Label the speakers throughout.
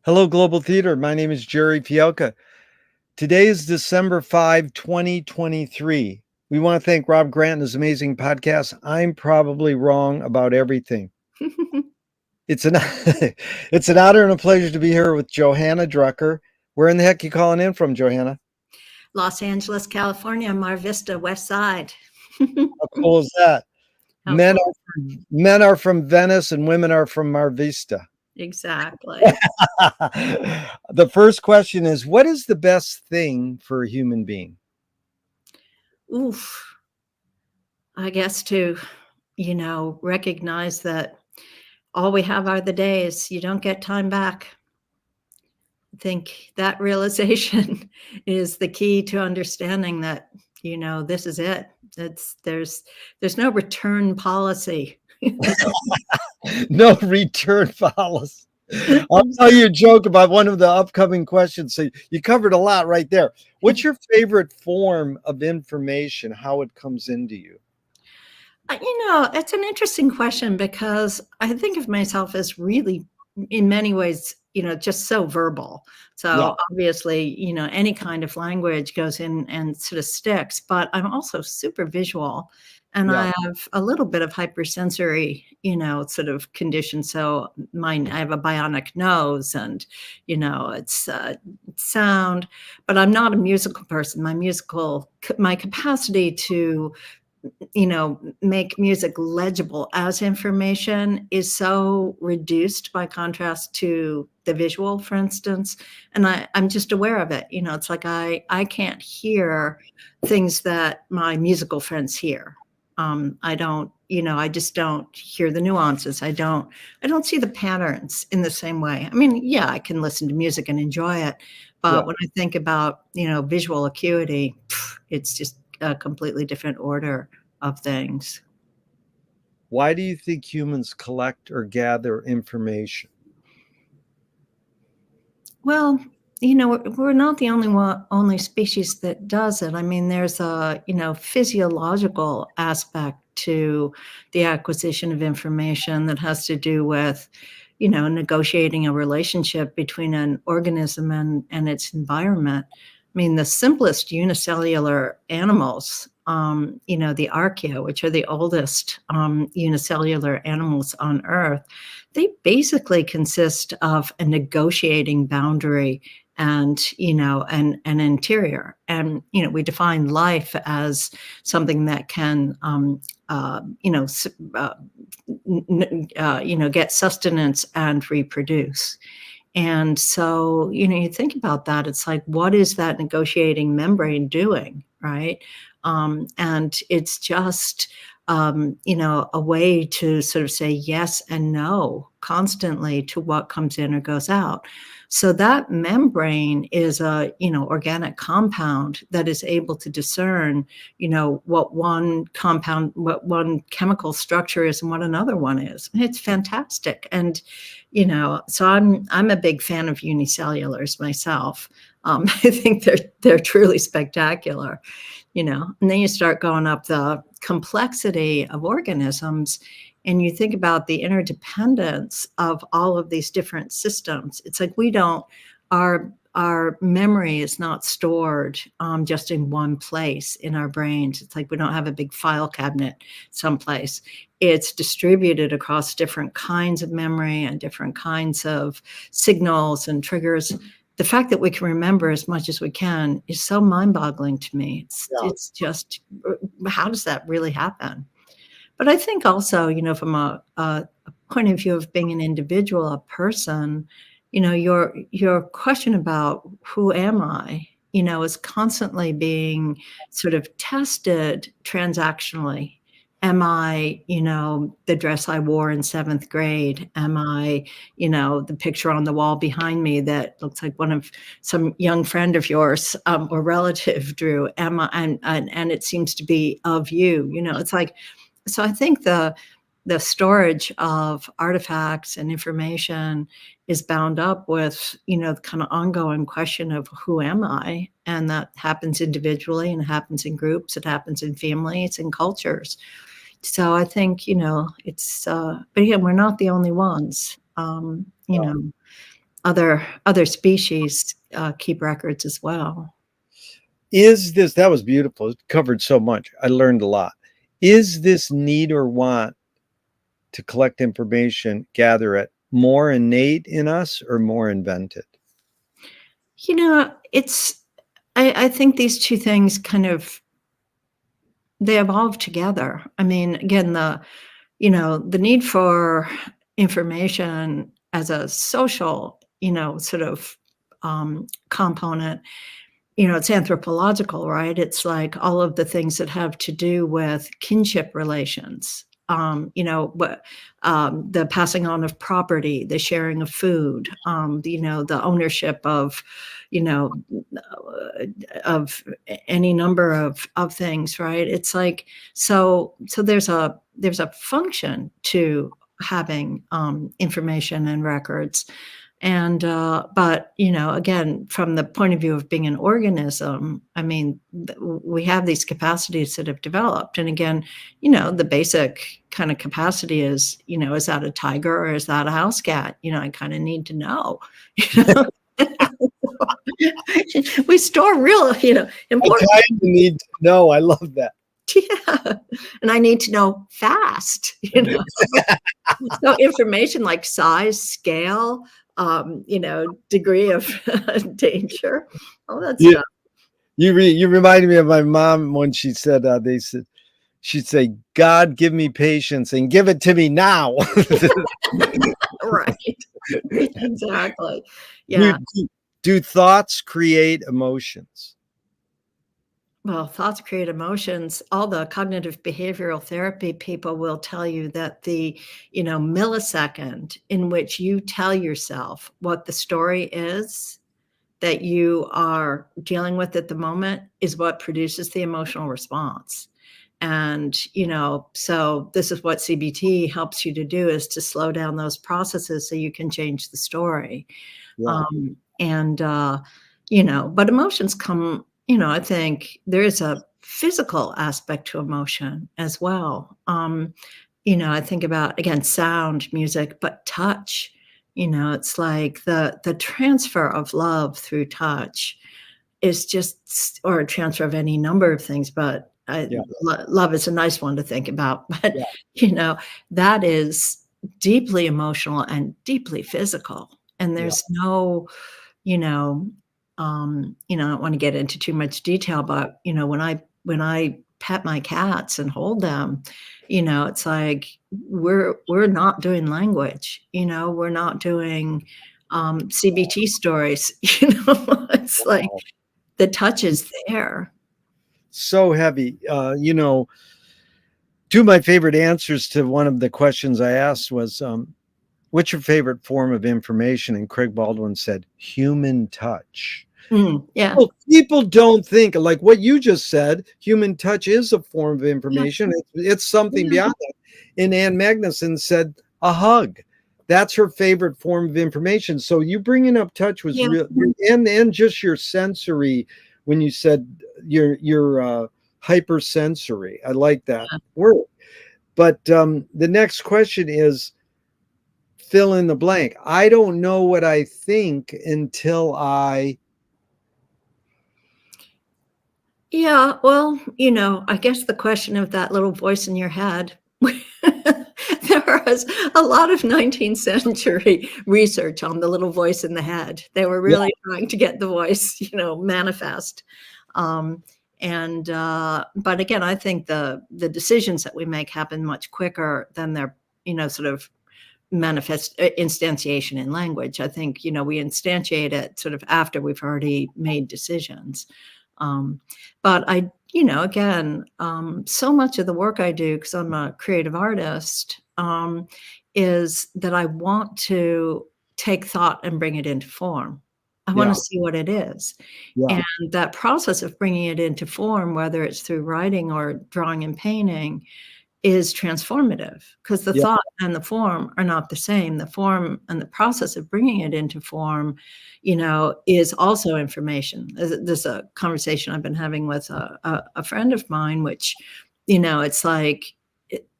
Speaker 1: Hello, Global Theater. My name is Gerry Fialka. Today is December 5, 2023. We want to thank Rob Grant and his amazing podcast. I'm probably wrong about everything. It's an it's an honor and a pleasure to be here with Johanna Drucker. Where in the heck you calling in from, Johanna?
Speaker 2: Los Angeles, California, Mar Vista, West Side.
Speaker 1: How cool is that?
Speaker 2: How
Speaker 1: Men
Speaker 2: cool.
Speaker 1: are men are from Venice and women are from Mar Vista.
Speaker 2: Exactly.
Speaker 1: The first question is, what is the best thing for a human being?
Speaker 2: Oof. I guess to, recognize that all we have are the days. You don't get time back. I think that realization is the key to understanding that, this is it. There's no return policy.
Speaker 1: No return policy. I'll tell you a joke about one of the upcoming questions. So you covered a lot right there. What's your favorite form of information, how it comes into you?
Speaker 2: It's an interesting question because I think of myself as really, in many ways, just so verbal.
Speaker 1: Yeah,
Speaker 2: So obviously, any kind of language goes in and sort of sticks, but I'm also super visual and
Speaker 1: yeah.
Speaker 2: I have a little bit of hypersensory, sort of condition. So I have a bionic nose and, it's sound, but I'm not a musical person. My capacity to make music legible as information is so reduced by contrast to the visual, for instance. And I'm just aware of it. It's like I can't hear things that my musical friends hear. I don't, I just don't hear the nuances. I don't see the patterns in the same way. I mean, yeah, I can listen to music and enjoy it.
Speaker 1: Yeah.
Speaker 2: But when I think about, visual acuity, it's just a completely different order of things.
Speaker 1: Why do you think humans collect or gather information?
Speaker 2: Well, we're not the only species that does it. I mean, there's a, physiological aspect to the acquisition of information that has to do with, negotiating a relationship between an organism and its environment. I mean, the simplest unicellular animals, the archaea, which are the oldest unicellular animals on Earth, they basically consist of a negotiating boundary and an interior. And we define life as something that can get sustenance and reproduce. And so, you think about that, it's like, what is that negotiating membrane doing, right? And it's just, a way to sort of say yes and no constantly to what comes in or goes out. So that membrane is a, organic compound that is able to discern, what one chemical structure is and what another one is. It's fantastic. And, so I'm a big fan of unicellulars myself. I think they're truly spectacular. And then you start going up the complexity of organisms and you think about the interdependence of all of these different systems. It's like our memory is not stored just in one place in our brains. It's like we don't have a big file cabinet someplace. It's distributed across different kinds of memory and different kinds of signals and triggers. The fact that we can remember as much as we can is so mind-boggling to me.
Speaker 1: Yeah.
Speaker 2: It's just, how does that really happen? But I think also, from a point of view of being an individual, a person, your question about who am I, is constantly being sort of tested transactionally. Am I, the dress I wore in 7th grade? Am I, the picture on the wall behind me that looks like one of some young friend of yours or relative drew? Am I, and it seems to be of you, it's like, so I think the storage of artifacts and information is bound up with, the kind of ongoing question of who am I? And that happens individually and it happens in groups, it happens in families and cultures. So I think, it's, but again, we're not the only ones.
Speaker 1: Yeah.
Speaker 2: other species keep records as well.
Speaker 1: That was beautiful. It covered so much. I learned a lot. Is this need or want to collect information, gather it, more innate in us or more invented?
Speaker 2: I think these two things they evolve together. I mean, again, the need for information as a social, sort of component, it's anthropological, right? It's like all of the things that have to do with kinship relations, but the passing on of property, the sharing of food, the ownership you know, of any number of things, right? It's like so there's a function to having information and records. And but again, from the point of view of being an organism, I mean, we have these capacities that have developed. And again, the basic kind of capacity is, is that a tiger or is that a house cat? I kind of need to know. We store real, important.
Speaker 1: I kind of need to know. I love that.
Speaker 2: Yeah, and I need to know fast. So information like size, scale, degree of danger, all that
Speaker 1: You,
Speaker 2: stuff.
Speaker 1: you reminded me of my mom when she said, she'd say, God, give me patience and give it to me now.
Speaker 2: Right. Exactly. Yeah.
Speaker 1: Do thoughts create emotions?
Speaker 2: Well, thoughts create emotions. All the cognitive behavioral therapy people will tell you that the, millisecond in which you tell yourself what the story is that you are dealing with at the moment is what produces the emotional response. And, so this is what CBT helps you to do, is to slow down those processes so you can change the story.
Speaker 1: Yeah.
Speaker 2: But emotions come, I think there is a physical aspect to emotion as well. I think about, again, sound, music, but touch. It's like the transfer of love through touch is just, or a transfer of any number of things, but
Speaker 1: Yeah.
Speaker 2: Love is a nice one to think about. But,
Speaker 1: Yeah.
Speaker 2: that is deeply emotional and deeply physical. And
Speaker 1: Yeah.
Speaker 2: there's no, I don't want to get into too much detail, but, when I pet my cats and hold them, it's like we're not doing language, we're not doing CBT stories, it's like
Speaker 1: Wow.
Speaker 2: the touch is there.
Speaker 1: So heavy. Two of my favorite answers to one of the questions I asked was, what's your favorite form of information? And Craig Baldwin said, human touch.
Speaker 2: Yeah.
Speaker 1: Well, people don't think like what you just said. Human touch is a form of
Speaker 2: Yeah.
Speaker 1: information. It's something
Speaker 2: Yeah.
Speaker 1: beyond that. And Ann Magnuson said a hug. That's her favorite form of information. So you bringing up touch was
Speaker 2: Yeah.
Speaker 1: real, and just your sensory. When you said your hypersensory, I like that word. But the next question is fill in the blank. I don't know what I think until I.
Speaker 2: Yeah, well, I guess the question of that little voice in your head. There was a lot of 19th century research on the little voice in the head. They were
Speaker 1: Yeah,
Speaker 2: really trying to get the voice, manifest. Um, but again, I think the decisions that we make happen much quicker than their, sort of manifest instantiation in language. I think, we instantiate it sort of after we've already made decisions. Um, but again, so much of the work I do, because I'm a creative artist, is that I want to take thought and bring it into form. I want
Speaker 1: yeah,
Speaker 2: to see what it is.
Speaker 1: yeah,
Speaker 2: And that process of bringing it into form, whether it's through writing or drawing and painting, is transformative, because the
Speaker 1: yeah,
Speaker 2: thought and the form are not the same. The form and the process of bringing it into form, is also information. There's a conversation I've been having with a friend of mine, which, it's like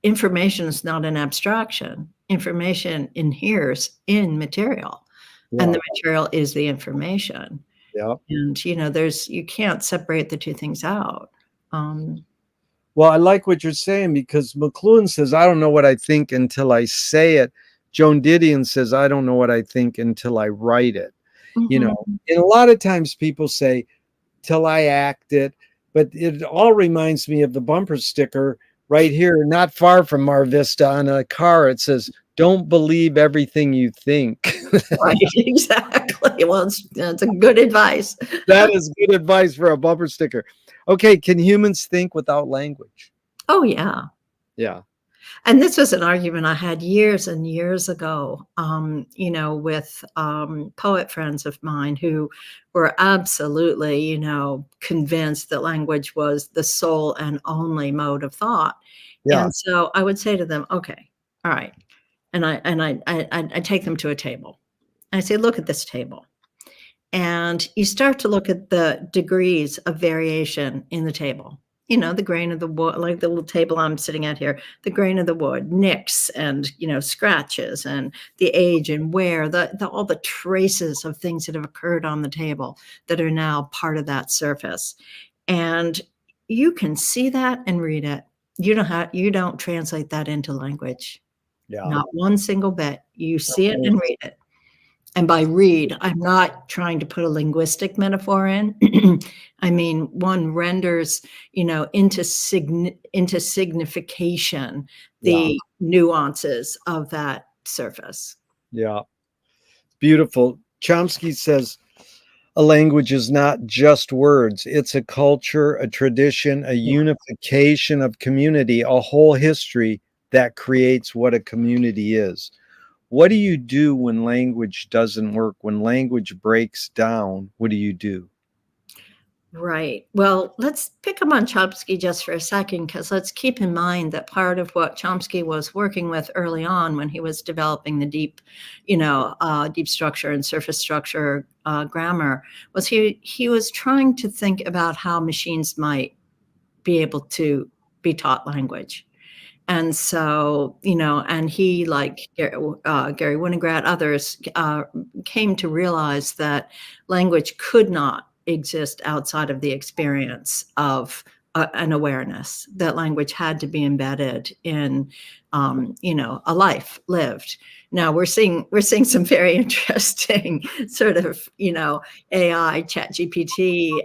Speaker 2: information is not an abstraction. Information inheres in material. and
Speaker 1: Yeah.
Speaker 2: the material is the information.
Speaker 1: Yeah.
Speaker 2: And, you can't separate the two things out. Um,
Speaker 1: Well, I like what you're saying because McLuhan says, I don't know what I think until I say it. Joan Didion says, I don't know what I think until I write it. You know,
Speaker 2: mhm.
Speaker 1: and a lot of times people say, till I act it, but it all reminds me of the bumper sticker right here, not far from Mar Vista on a car. It says, don't believe everything you think.
Speaker 2: Right, exactly. Well, that's a good advice.
Speaker 1: That is good advice for a bumper sticker. Okay, can humans think without language?
Speaker 2: Oh, yeah.
Speaker 1: Yeah.
Speaker 2: And this was an argument I had years and years ago, with poet friends of mine who were absolutely, convinced that language was the sole and only mode of thought.
Speaker 1: Yeah.
Speaker 2: And so I would say to them, "Okay, all right," and I take them to a table. And I say, "Look at this table." And you start to look at the degrees of variation in the table. The grain of the wood, like the little table I'm sitting at here, the grain of the wood, nicks and, scratches and the age and wear, all the traces of things that have occurred on the table that are now part of that surface. And you can see that and read it. You don't translate that into language.
Speaker 1: Yeah.
Speaker 2: Not one single bit. You see it and read it. And by read, I'm not trying to put a linguistic metaphor in. I mean, one renders, into signification
Speaker 1: Yeah.
Speaker 2: the nuances of that surface.
Speaker 1: Yeah. Beautiful. Chomsky says a language is not just words, it's a culture, a tradition, a
Speaker 2: Yeah.
Speaker 1: unification of community, a whole history that creates what a community is. What do you do when language doesn't work? When language breaks down, what do you do?
Speaker 2: Right. Well, let's pick up on Chomsky just for a second, because let's keep in mind that part of what Chomsky was working with early on when he was developing the deep structure and surface structure grammar was he was trying to think about how machines might be able to be taught language. And so, and he, like Gary Winograd, others, came to realize that language could not exist outside of the experience of an awareness, that language had to be embedded in, a life lived. Now we're seeing some very interesting sort of, AI, Chat GPT,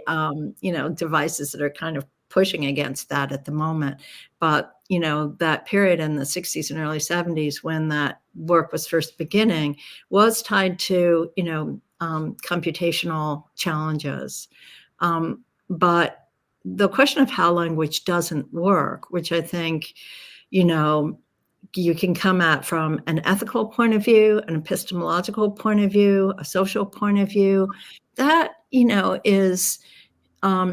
Speaker 2: devices that are kind of pushing against that at the moment. But, that period in the 60s and early 70s when that work was first beginning was tied to, computational challenges. But the question of how language doesn't work, which I think, you know, you can come at from an ethical point of view, an epistemological point of view, a social point of view, that, is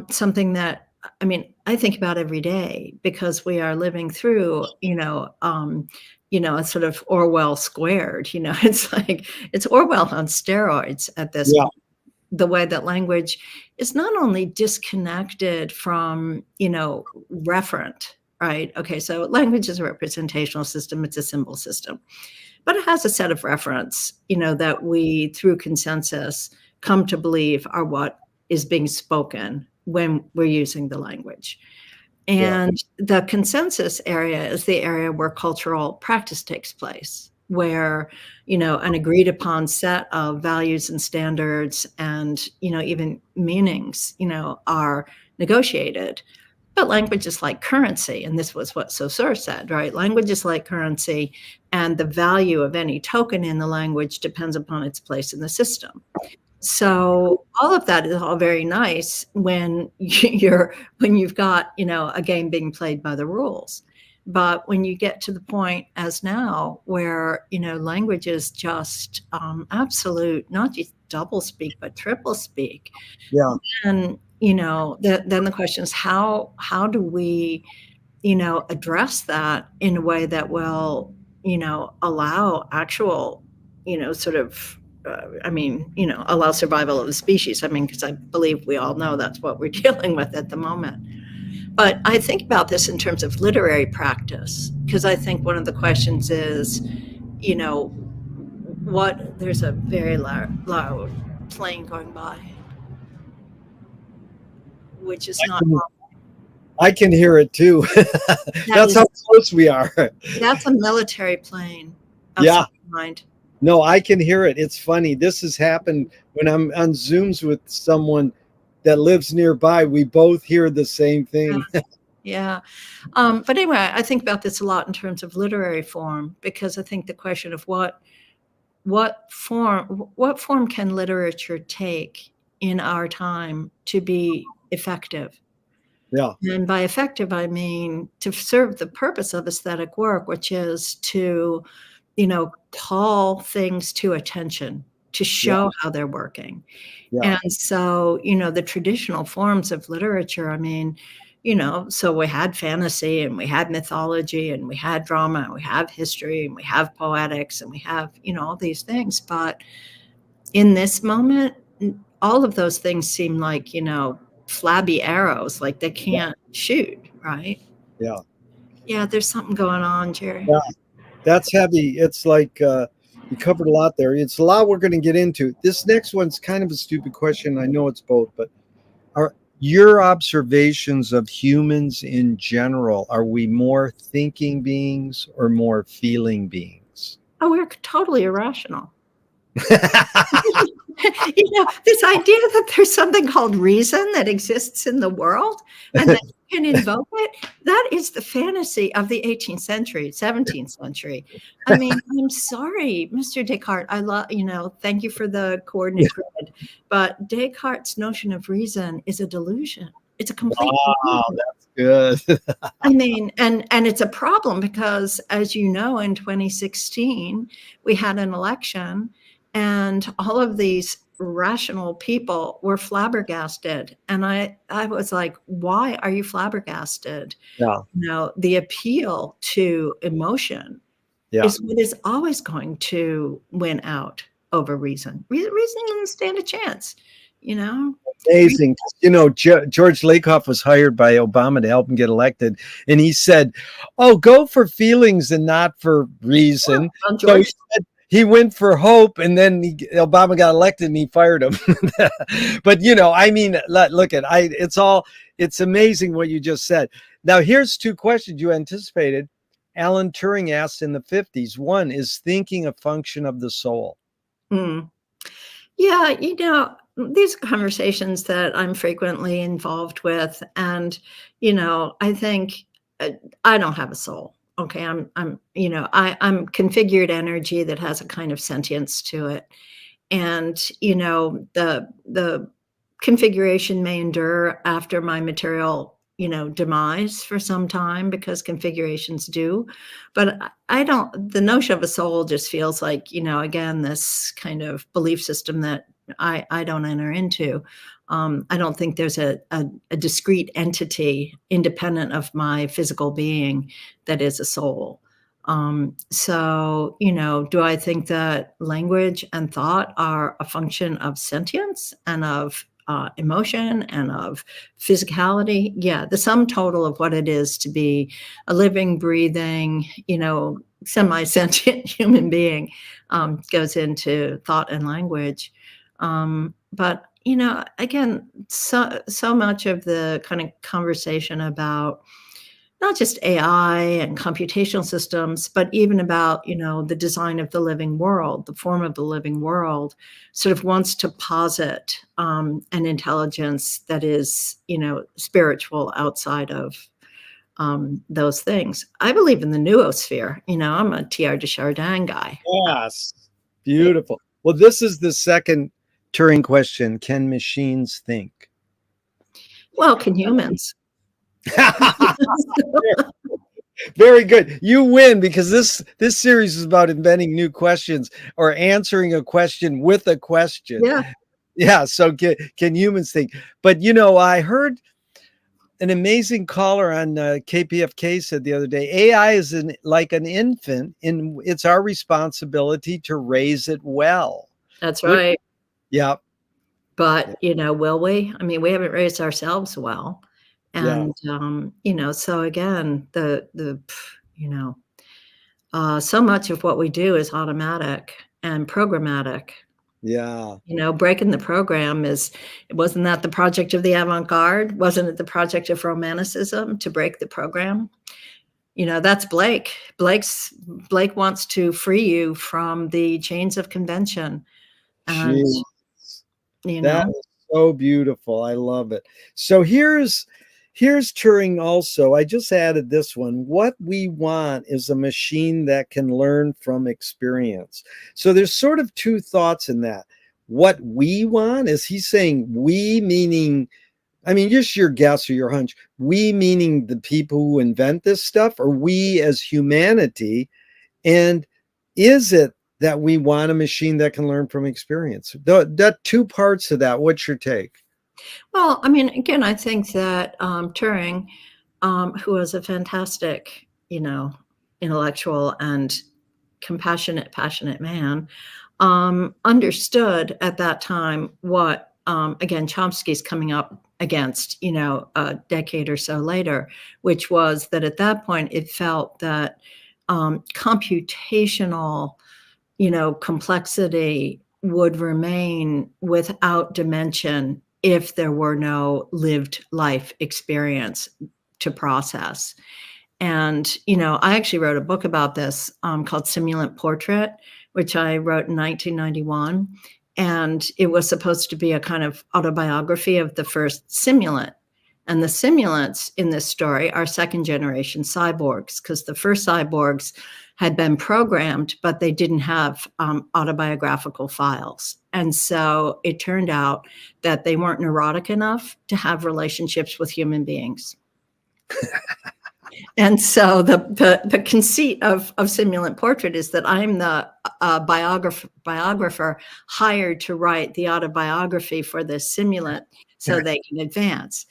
Speaker 2: something that I mean, I think about every day because we are living through, a sort of Orwell squared. It's like it's Orwell on steroids at this
Speaker 1: Yeah.
Speaker 2: point. The way that language is not only disconnected from, referent, right? Okay, so language is a representational system; it's a symbol system, but it has a set of reference, that we, through consensus, come to believe are what is being spoken when we're using the language.
Speaker 1: Yeah.
Speaker 2: And the consensus area is the area where cultural practice takes place, where, an agreed upon set of values and standards and, even meanings, are negotiated. But language is like currency, and this was what Saussure said, right? Language is like currency, and the value of any token in the language depends upon its place in the system. So all of that is all very nice when you've got, a game being played by the rules. But when you get to the point as now where, language is just absolute, not just double speak, but triple speak,
Speaker 1: Yeah.
Speaker 2: and then the question is how do we address that in a way that will allow actual sort of allow survival of the species. I mean, because I believe we all know that's what we're dealing with at the moment. But I think about this in terms of literary practice, because I think one of the questions is, you know what there's a very loud plane going by, which is
Speaker 1: I
Speaker 2: not
Speaker 1: can,
Speaker 2: normal.
Speaker 1: I can hear it too.
Speaker 2: That
Speaker 1: That's
Speaker 2: is
Speaker 1: how close we are.
Speaker 2: that's a military plane of
Speaker 1: Yeah.
Speaker 2: some kind.
Speaker 1: No, I can hear it. It's funny. This has happened when I'm on Zooms with someone that lives nearby. We both hear the same thing.
Speaker 2: Yeah. But anyway, I think about this a lot in terms of literary form, because I think the question of what form can literature take in our time to be effective?
Speaker 1: Yeah.
Speaker 2: And by effective, I mean to serve the purpose of aesthetic work, which is to, call things to attention, to
Speaker 1: Yeah.
Speaker 2: show how they're working.
Speaker 1: Yeah.
Speaker 2: And so, the traditional forms of literature, I mean, so we had fantasy and we had mythology and we had drama and we have history and we have poetics and we have, all these things. But in this moment, all of those things seem like, flabby arrows, like they can't shoot, right?
Speaker 1: Yeah.
Speaker 2: Yeah, there's something going on, Gerry.
Speaker 1: Yeah. That's heavy. It's like you covered a lot there. It's a lot we're going to get into. This next one's kind of a stupid question. I know it's both, but are your observations of humans in general, are we more thinking beings or more feeling beings?
Speaker 2: Oh, we're totally irrational. This idea that there's something called reason that exists in the world and that you can invoke it, that is the fantasy of the 18th century, 17th century. I mean, I'm sorry, Mr. Descartes. I love, thank you for the coordinate grid, but Descartes' notion of reason is a delusion. It's a complete
Speaker 1: Wow,
Speaker 2: delusion.
Speaker 1: that's good.
Speaker 2: I mean, and it's a problem because, as you know, in 2016, we had an election and all of these rational people were flabbergasted. And I was like, why are you flabbergasted?
Speaker 1: Yeah.
Speaker 2: The appeal to emotion
Speaker 1: Yeah.
Speaker 2: is what is always going to win out over reason. Reason doesn't stand a chance, you know?
Speaker 1: Amazing. George Lakoff was hired by Obama to help him get elected. And he said, oh, go for feelings and not for reason.
Speaker 2: Well,
Speaker 1: So
Speaker 2: George,
Speaker 1: he went for hope, and then Obama got elected and he fired him. But, I mean, look at it's amazing what you just said. Now, here's two questions you anticipated. Alan Turing asked in the 50s. One, is thinking a function of the soul?
Speaker 2: mm, yeah, these are conversations that I'm frequently involved with, and I think I don't have a soul. Okay, I'm configured energy that has a kind of sentience to it, and the configuration may endure after my material demise for some time, because configurations do. But I don't, the notion of a soul just feels like, again, this kind of belief system that I don't enter into. I don't think there's a discrete entity independent of my physical being that is a soul. So, do I think that language and thought are a function of sentience and of emotion and of physicality? Yeah, the sum total of what it is to be a living, breathing, semi-sentient human being goes into thought and language. But again, so much of the kind of conversation about not just AI and computational systems, but even about, the design of the living world, the form of the living world, sort of wants to posit an intelligence that is, spiritual outside of those things. I believe in the noosphere. I'm a Teilhard de Chardin guy.
Speaker 1: Yes. Beautiful. Well, this is the second Turing question. Can machines think?
Speaker 2: Well, can humans?
Speaker 1: Very good. You win, because this series is about inventing new questions or answering a question with a question.
Speaker 2: Yeah,
Speaker 1: Yeah. So can humans think? But I heard an amazing caller on KPFK said the other day, AI is like an infant, and it's our responsibility to raise it well.
Speaker 2: that's
Speaker 1: What?
Speaker 2: right.
Speaker 1: Yeah.
Speaker 2: But, will we? I mean, we haven't raised ourselves well.
Speaker 1: Yeah.
Speaker 2: And, so again, so much of what we do is automatic. and programmatic.
Speaker 1: Yeah.
Speaker 2: Breaking the program wasn't that the project of the avant-garde? Wasn't it the project of romanticism to break the program? That's Blake. Blake wants to free you from the chains of convention. And,
Speaker 1: Jeez.
Speaker 2: you
Speaker 1: That
Speaker 2: know,
Speaker 1: is so beautiful. I love it. So here's Turing also. I just added this one. What we want is a machine that can learn from experience. So there's sort of two thoughts in that. What we want is he's saying we meaning, I mean, just your guess or your hunch, we meaning the people who invent this stuff, or we as humanity? And is it that we want a machine that can learn from experience? That two parts of that. What's your take?
Speaker 2: well, I mean, again, I think that Turing, who was a fantastic, intellectual and compassionate, passionate man, understood at that time what, again, Chomsky's coming up against, a decade or so later, which was that at that point it felt that computational, complexity would remain without dimension if there were no lived life experience to process. And, I actually wrote a book about this called Simulant Portrait, which I wrote in 1991. And it was supposed to be a kind of autobiography of the first simulant. And the simulants in this story are second generation cyborgs, because the first cyborgs had been programmed, but they didn't have autobiographical files. And so it turned out that they weren't neurotic enough to have relationships with human beings. And so the conceit of Simulant Portrait is that I'm the biographer hired to write the autobiography for this simulant so they can advance.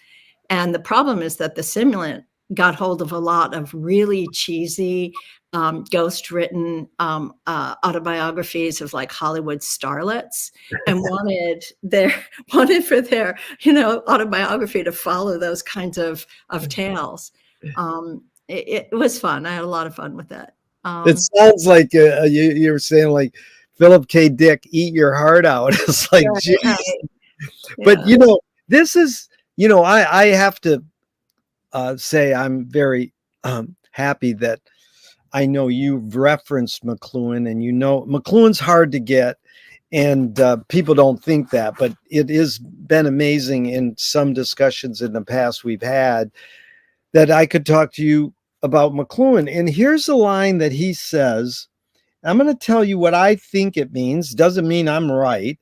Speaker 2: And the problem is that the simulant got hold of a lot of really cheesy, ghost-written autobiographies of like Hollywood starlets, and wanted for their autobiography to follow those kinds of tales. It was fun. I had a lot of fun with that.
Speaker 1: It sounds like you were saying like Philip K. Dick, eat your heart out. It's like,
Speaker 2: Right,
Speaker 1: geez.
Speaker 2: right.
Speaker 1: But
Speaker 2: Yeah.
Speaker 1: this is, I have to say I'm very happy that I know you've referenced McLuhan, and McLuhan's hard to get, and people don't think that, but it has been amazing in some discussions in the past we've had that I could talk to you about McLuhan. And here's a line that he says. I'm going to tell you what I think it means. Doesn't mean I'm right.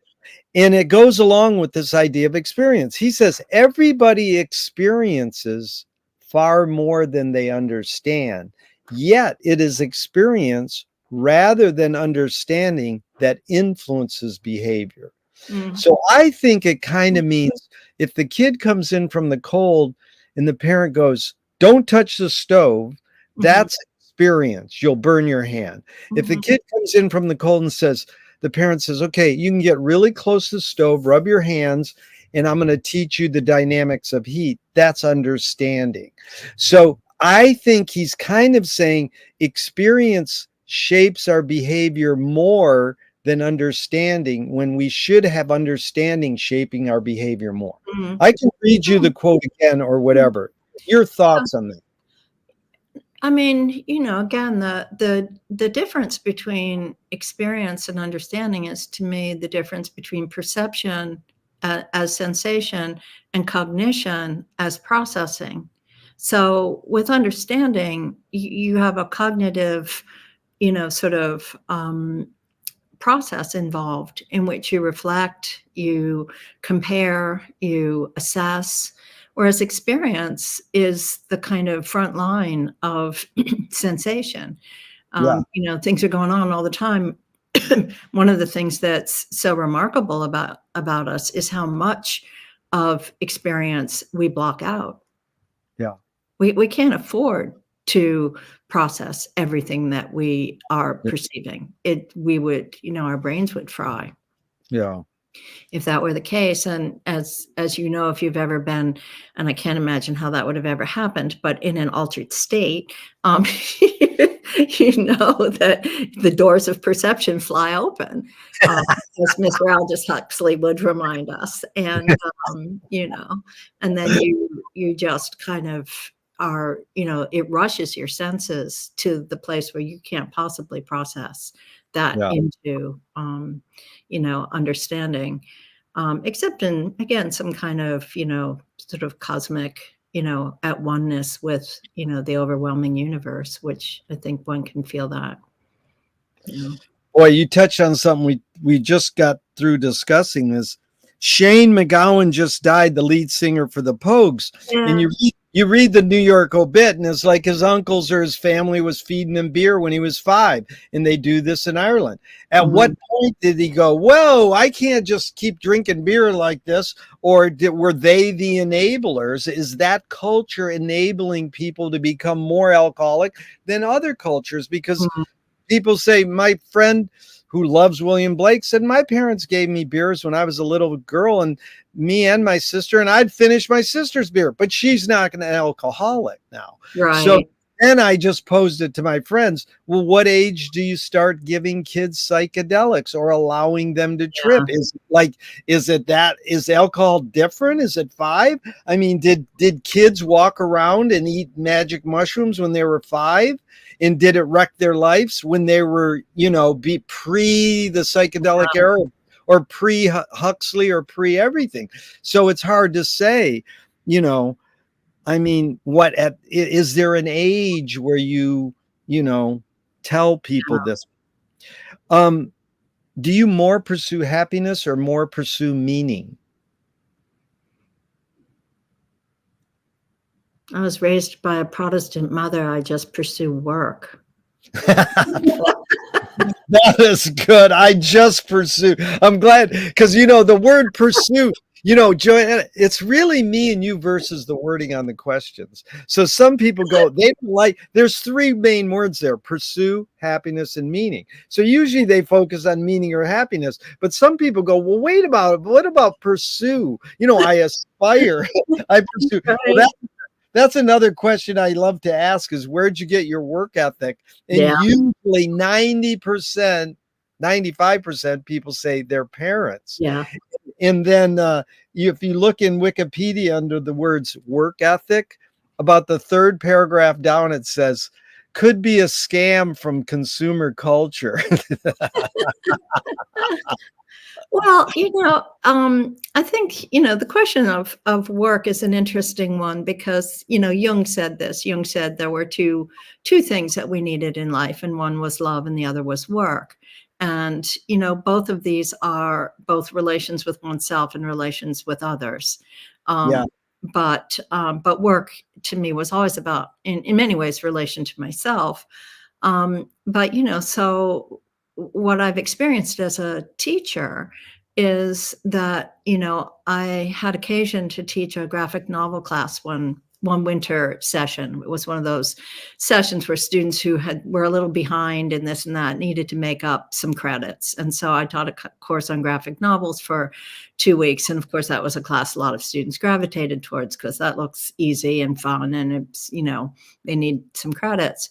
Speaker 1: And it goes along with this idea of experience. He says, everybody experiences far more than they understand, yet it is experience rather than understanding that influences behavior.
Speaker 2: Mm.
Speaker 1: So I think it kind of means if the kid comes in from the cold and the parent goes, don't touch the stove, that's experience. You'll burn your hand. If the kid comes in from the cold and says, the parent says, okay, you can get really close to the stove, rub your hands, and I'm going to teach you the dynamics of heat. That's understanding. So I think he's kind of saying experience shapes our behavior more than understanding, when we should have understanding shaping our behavior more.
Speaker 2: Mhm.
Speaker 1: I can read you the quote again or whatever. Your thoughts on that?
Speaker 2: I mean, again, the difference between experience and understanding is, to me, the difference between perception as sensation and cognition as processing. So with understanding, you have a cognitive, sort of process involved in which you reflect, you compare, you assess, whereas experience is the kind of front line of sensation.
Speaker 1: Yeah.
Speaker 2: Things are going on all the time. One of the things that's so remarkable about us is how much of experience we block out.
Speaker 1: Yeah.
Speaker 2: We can't afford to process everything that we are perceiving. We would, our brains would fry.
Speaker 1: Yeah.
Speaker 2: if that were the case. And as you know, if you've ever been, and I can't imagine how that would have ever happened, but in an altered state, um, you know that the doors of perception fly open, as Mr. Aldous Huxley would remind us. And you know, and then you just kind of are, you know, it rushes your senses to the place where you can't possibly process that
Speaker 1: Yeah.
Speaker 2: into you know, understanding, except in, again, some kind of, you know, sort of cosmic, you know, at oneness with, you know, the overwhelming universe, which I think one can feel that, you know.
Speaker 1: Boy, you touched on something we just got through discussing this. Shane McGowan just died, the lead singer for the Pogues. And
Speaker 2: Yeah.
Speaker 1: you read the New York obit, and it's like his uncles or his family was feeding him beer when he was 5, and they do this in Ireland. At what
Speaker 2: Mhm.
Speaker 1: point did he go, whoa, I can't just keep drinking beer like this? Or were they the enablers? Is that culture enabling people to become more alcoholic than other cultures? Because
Speaker 2: Mhm.
Speaker 1: people say, my friend who loves William Blake said, my parents gave me beers when I was a little girl, and me and my sister, and I'd finish my sister's beer, but she's not an alcoholic now. So
Speaker 2: Right.
Speaker 1: then I just posed it to my friends. Well, what age do you start giving kids psychedelics or allowing them to trip?
Speaker 2: Yeah.
Speaker 1: Is alcohol different? Is it 5? I mean, did kids walk around and eat magic mushrooms when they were 5? And did it wreck their lives when they were, you know, be pre the psychedelic era or pre Huxley or pre everything? So it's hard to say, you know. I mean, is there an age where you know, tell people this? Um, do you more pursue happiness or more pursue meaning?
Speaker 2: I was raised by a Protestant mother. I just pursue work.
Speaker 1: That is good. I just pursue. I'm glad because you know the word pursue. You know, Joanna, it's really me and you versus the wording on the questions. So some people go, they don't like. There's 3 main words there: pursue, happiness, and meaning. So usually they focus on meaning or happiness, but some people go, well, wait about it. What about pursue? You know, I aspire. I pursue. Well,
Speaker 2: Right.
Speaker 1: that's another question I love to ask is where'd you get your work ethic? And
Speaker 2: Yeah.
Speaker 1: usually 90%, 95% people say their parents.
Speaker 2: Yeah.
Speaker 1: And then if you look in Wikipedia under the words work ethic, about the 3rd paragraph down, it says, could be a scam from consumer culture.
Speaker 2: Well, you know, I think, you know, the question of work is an interesting one because, you know, Jung said this. Jung said there were two things that we needed in life, and one was love and the other was work. And, you know, both of these are both relations with oneself and relations with others.
Speaker 1: Yeah.
Speaker 2: Um, but work to me was always about, in many ways, relation to myself. But, you know, so what I've experienced as a teacher is that, you know, I had occasion to teach a graphic novel class one winter session. It was one of those sessions where students who were a little behind in this and that needed to make up some credits. And so I taught a course on graphic novels for 2 weeks. And of course, that was a class a lot of students gravitated towards because that looks easy and fun. And it's, you know, they need some credits.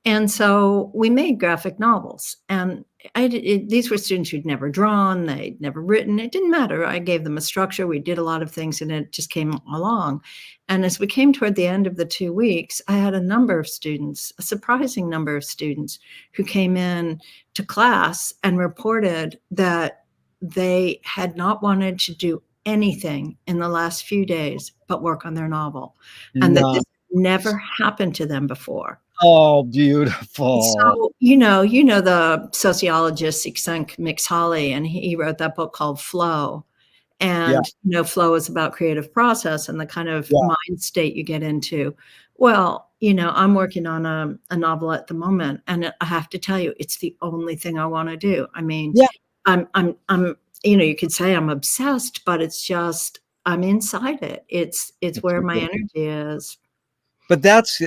Speaker 2: And so we made graphic novels, and these were students who'd never drawn, they'd never written. It didn't matter. I gave them a structure. We did a lot of things, and it just came along. And as we came toward the end of the 2 weeks, I had a number of students, a surprising number of students, who came in to class and reported that they had not wanted to do anything in the last few days but work on their novel, and that
Speaker 1: No.
Speaker 2: this never happened to them before.
Speaker 1: Oh, beautiful.
Speaker 2: So, you know the sociologist Csikszentmihalyi, and he wrote that book called Flow.
Speaker 1: Yeah.
Speaker 2: And, you know, flow is about creative process and the kind of
Speaker 1: Yeah.
Speaker 2: mind state you get into. Well, you know, I'm working on a novel at the moment, and I have to tell you, it's the only thing I wanna do. I mean,
Speaker 1: Yeah.
Speaker 2: I'm you know, you could say I'm obsessed, but it's just I'm inside it. It's
Speaker 1: It's
Speaker 2: where my
Speaker 1: beautiful.
Speaker 2: energy is.
Speaker 1: But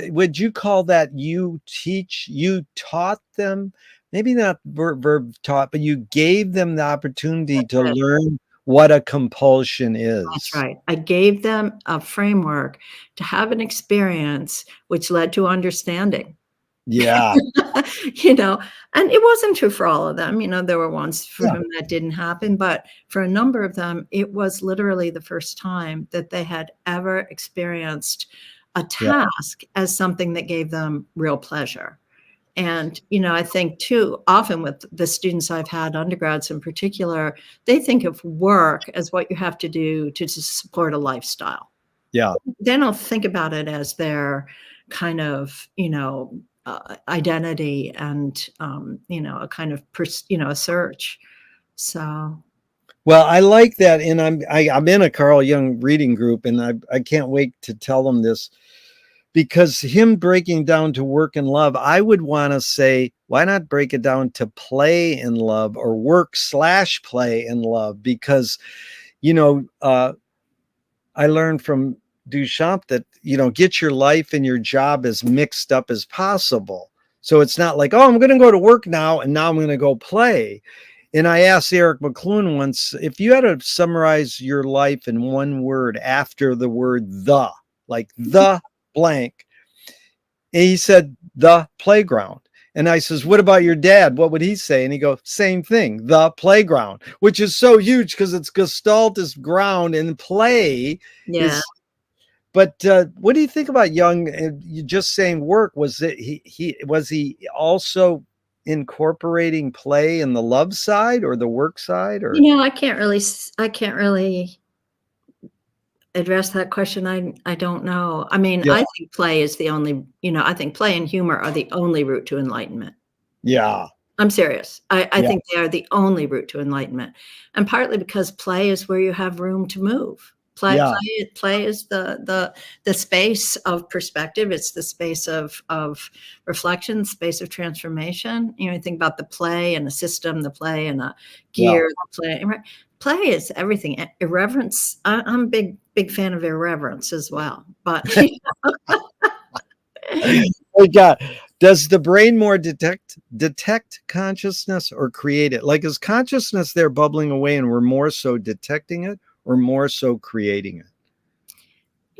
Speaker 1: would you call that you taught them, maybe not verb taught, but you gave them the opportunity
Speaker 2: That's
Speaker 1: to
Speaker 2: it.
Speaker 1: learn what a compulsion
Speaker 2: That's
Speaker 1: is.
Speaker 2: right. I gave them a framework to have an experience which led to understanding.
Speaker 1: Yeah.
Speaker 2: You know, and it wasn't true for all of them. You know, there were ones for
Speaker 1: Yeah.
Speaker 2: whom that didn't happen, but for a number of them, it was literally the first time that they had ever experienced a
Speaker 1: Yeah.
Speaker 2: task as something that gave them real pleasure. And, you know, I think too, often with the students I've had, undergrads in particular, they think of work as what you have to do to support a lifestyle.
Speaker 1: Yeah.
Speaker 2: They don't think about it as their kind of, identity and, a kind of, a search. So,
Speaker 1: Well, I like that, and I'm in a Carl Jung reading group, and I can't wait to tell them this, because him breaking down to work and love, I would want to say, why not break it down to play and love, or work/play and love? Because, you know, I learned from Duchamp that, get your life and your job as mixed up as possible. So it's not like, oh, I'm going to go to work now and now I'm going to go play. And I asked Eric McLuhan once, if you had to summarize your life in one word after the word the, like the blank, and he said, the playground. And I says, what about your dad? What would he say? And he goes, same thing, the playground, which is so huge because it's gestalt is ground and play
Speaker 2: yeah.
Speaker 1: is. But what do you think about Jung? You just saying work, was it he also incorporating play in the love side or the work side, or?
Speaker 2: I can't really address that question. I don't know. I mean,
Speaker 1: Yeah.
Speaker 2: I think play is the only, I think play and humor are the only route to enlightenment.
Speaker 1: Yeah.
Speaker 2: I'm serious. I
Speaker 1: Yeah.
Speaker 2: think they are the only route to enlightenment, and partly because play is where you have room to move.
Speaker 1: Yeah.
Speaker 2: Play is the space of perspective. It's the space of reflection, space of transformation. You know, you think about the play and the system, the play and a
Speaker 1: Yeah.
Speaker 2: gear, the play. Right? Play is everything. Irreverence. I'm a big fan of irreverence as well. But
Speaker 1: Oh God. Does the brain more detect consciousness or create it? Like, is consciousness there bubbling away and we're more so detecting it or more so creating it?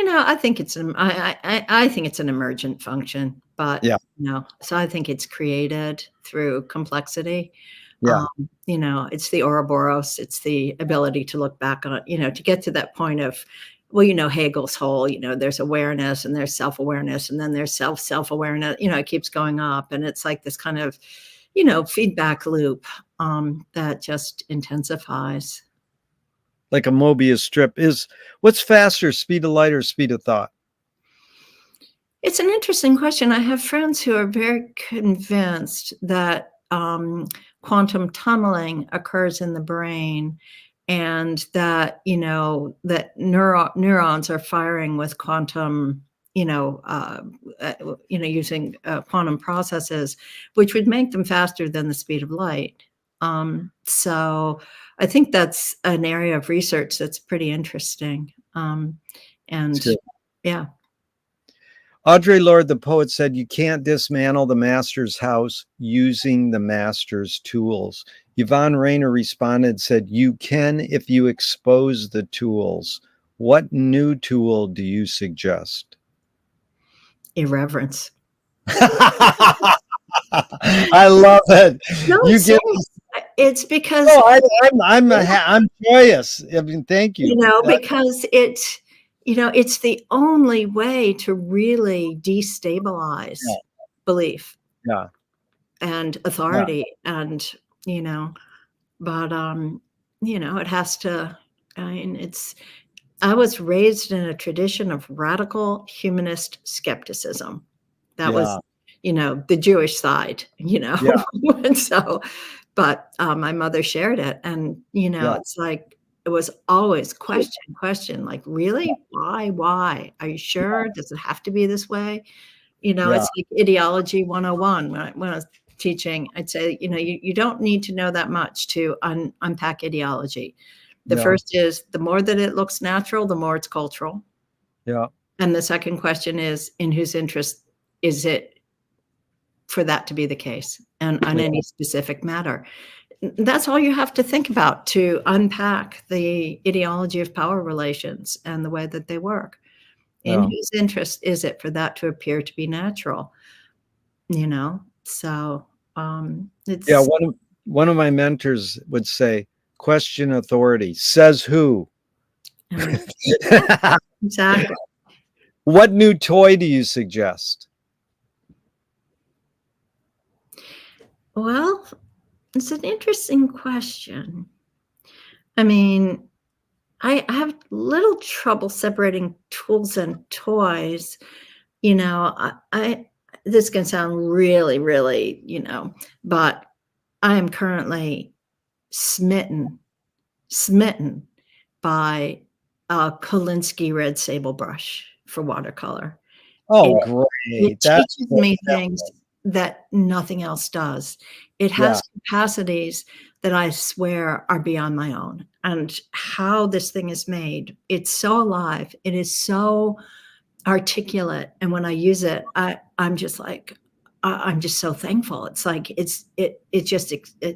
Speaker 2: I think I think it's an emergent function, but,
Speaker 1: Yeah.
Speaker 2: so I think it's created through complexity.
Speaker 1: Yeah.
Speaker 2: It's the Ouroboros, it's the ability to look back on, to get to that point of, well, Hegel's whole, there's awareness and there's self-awareness and then there's self-awareness, it keeps going up. And it's like this kind of, feedback loop, that just intensifies.
Speaker 1: Like a Mobius strip. What's faster, speed of light or speed of thought?
Speaker 2: It's an interesting question. I have friends who are very convinced that quantum tunneling occurs in the brain, and that that neurons are firing with quantum, using quantum processes, which would make them faster than the speed of light. So I think that's an area of research that's pretty interesting.
Speaker 1: It's
Speaker 2: And
Speaker 1: good.
Speaker 2: yeah.
Speaker 1: Audre Lorde, the poet, said, you can't dismantle the master's house using the master's tools. Yvonne Rainer responded, said, you can if you expose the tools. What new tool do you suggest?
Speaker 2: Irreverence.
Speaker 1: I love it.
Speaker 2: No,
Speaker 1: You
Speaker 2: it's
Speaker 1: get.
Speaker 2: serious. It's because,
Speaker 1: Oh, I'm joyous. I mean, thank you.
Speaker 2: because it's the only way to really destabilize
Speaker 1: Yeah,
Speaker 2: belief
Speaker 1: yeah,
Speaker 2: and
Speaker 1: yeah,
Speaker 2: authority and, but, it has to, I mean, I was raised in a tradition of radical humanist skepticism. That was,
Speaker 1: yeah,
Speaker 2: the Jewish side,
Speaker 1: yeah,
Speaker 2: and so, but, my mother shared it, and,
Speaker 1: yeah,
Speaker 2: it's like, it was always question, like, "Really? Why? Are you sure? Does it have to be this way?"
Speaker 1: yeah,
Speaker 2: It's like ideology 101 when I was teaching, I'd say, "You don't need to know that much to unpack ideology. The
Speaker 1: yeah,
Speaker 2: first is, the more that it looks natural, the more it's cultural,
Speaker 1: yeah,
Speaker 2: and the second question is, in whose interest is it for that to be the case and on
Speaker 1: yeah,
Speaker 2: any specific matter?" that's all you have to think about to unpack the ideology of power relations and the way that they work. In
Speaker 1: Yeah.
Speaker 2: whose interest is it for that to appear to be natural? You know? So,
Speaker 1: Yeah,
Speaker 2: it's
Speaker 1: one of my mentors would say, "Question authority. Says who?"
Speaker 2: uh, yeah, exactly.
Speaker 1: What new toy do you suggest?
Speaker 2: Well, it's an interesting question. I mean, I have little trouble separating tools and toys. You know, I this can sound really, really, but I am currently smitten, smitten by a Kolinsky red sable brush for watercolor.
Speaker 1: Oh,
Speaker 2: It
Speaker 1: great.
Speaker 2: it
Speaker 1: That's
Speaker 2: teaches
Speaker 1: what
Speaker 2: me
Speaker 1: that
Speaker 2: things
Speaker 1: was.
Speaker 2: that nothing else does. It
Speaker 1: Yeah,
Speaker 2: has capacities that I swear are beyond my own, and how this thing is made, it's so alive, it is so articulate, and when I use it, I'm just like, I'm just so thankful. It's like it's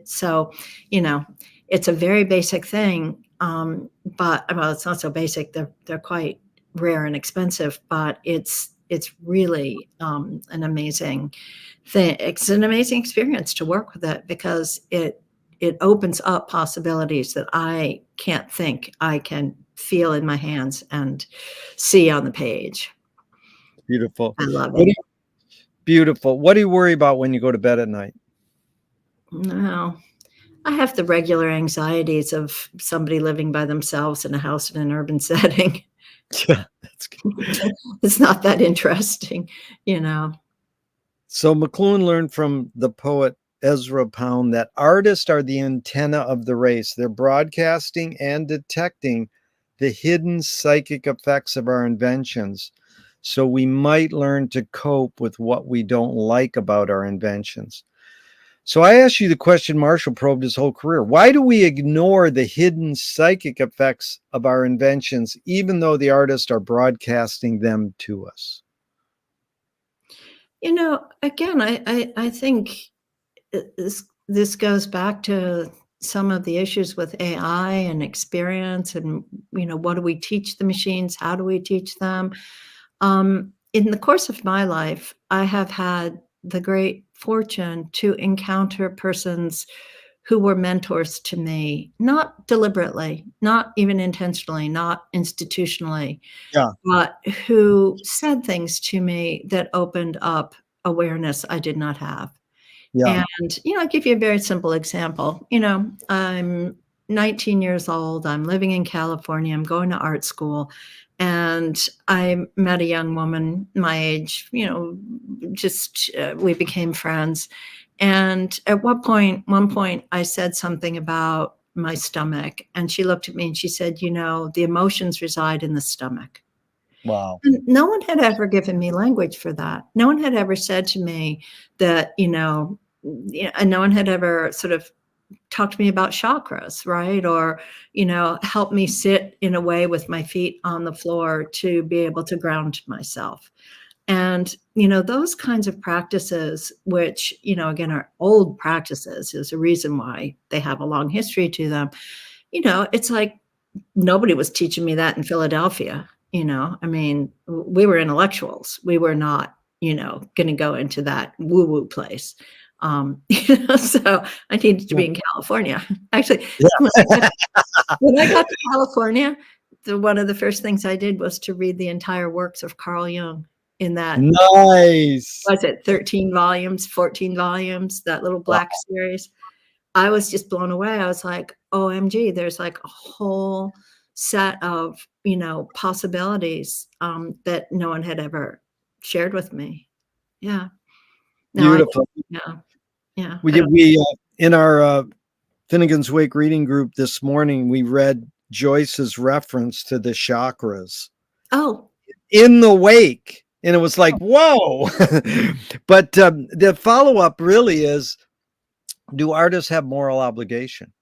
Speaker 2: so, you know, it's a very basic thing, but well, it's not so basic. They're quite rare and expensive, but it's really an amazing thing. It's an amazing experience to work with it because it opens up possibilities that I can't think I can feel in my hands and see on the page.
Speaker 1: beautiful.
Speaker 2: I love
Speaker 1: What
Speaker 2: it.
Speaker 1: do you beautiful. What do you worry about when you go to bed at night?
Speaker 2: No, I have the regular anxieties of somebody living by themselves in a house in an urban setting.
Speaker 1: Yeah, that's good.
Speaker 2: It's not that interesting, you know?
Speaker 1: So McLuhan learned from the poet Ezra Pound that artists are the antenna of the race. They're broadcasting and detecting the hidden psychic effects of our inventions. So we might learn to cope with what we don't like about our inventions. So I asked you the question Marshall probed his whole career. Why do we ignore the hidden psychic effects of our inventions, even though the artists are broadcasting them to us?
Speaker 2: Again, I think this goes back to some of the issues with AI and experience and, what do we teach the machines? How do we teach them? In the course of my life, I have had the great fortune to encounter persons who were mentors to me, not deliberately, not even intentionally, not institutionally,
Speaker 1: Yeah,
Speaker 2: but who said things to me that opened up awareness I did not have.
Speaker 1: yeah,
Speaker 2: And, I'll give you a very simple example. I'm 19 years old. I'm living in California. I'm going to art school. And I met a young woman my age, just we became friends. And at one point, I said something about my stomach. And she looked at me and she said, the emotions reside in the stomach.
Speaker 1: wow.
Speaker 2: And no one had ever given me language for that. No one had ever said to me that, and no one had ever sort of talked to me about chakras, right? Or, help me sit in a way with my feet on the floor to be able to ground myself. And, those kinds of practices, which, again, are old practices, is a reason why they have a long history to them. It's like nobody was teaching me that in Philadelphia, I mean, we were intellectuals. We were not, gonna go into that woo-woo place. So I needed to
Speaker 1: Yeah.
Speaker 2: be in California. Actually,
Speaker 1: Yeah.
Speaker 2: when I got when I got to California, one of the first things I did was to read the entire works of Carl Jung in that,
Speaker 1: Nice.
Speaker 2: was it 13 volumes, 14 volumes, that little
Speaker 1: Wow.
Speaker 2: black series. I was just blown away. I was like, OMG, there's like a whole set of, possibilities, that no one had ever shared with me. Yeah. No, I
Speaker 1: Beautiful.
Speaker 2: yeah, yeah.
Speaker 1: We
Speaker 2: I
Speaker 1: did
Speaker 2: don't
Speaker 1: we in our Finnegan's Wake reading group this morning, we read Joyce's reference to the chakras
Speaker 2: oh,
Speaker 1: in the wake. And it was like, whoa. But the follow up really is, do artists have moral obligation?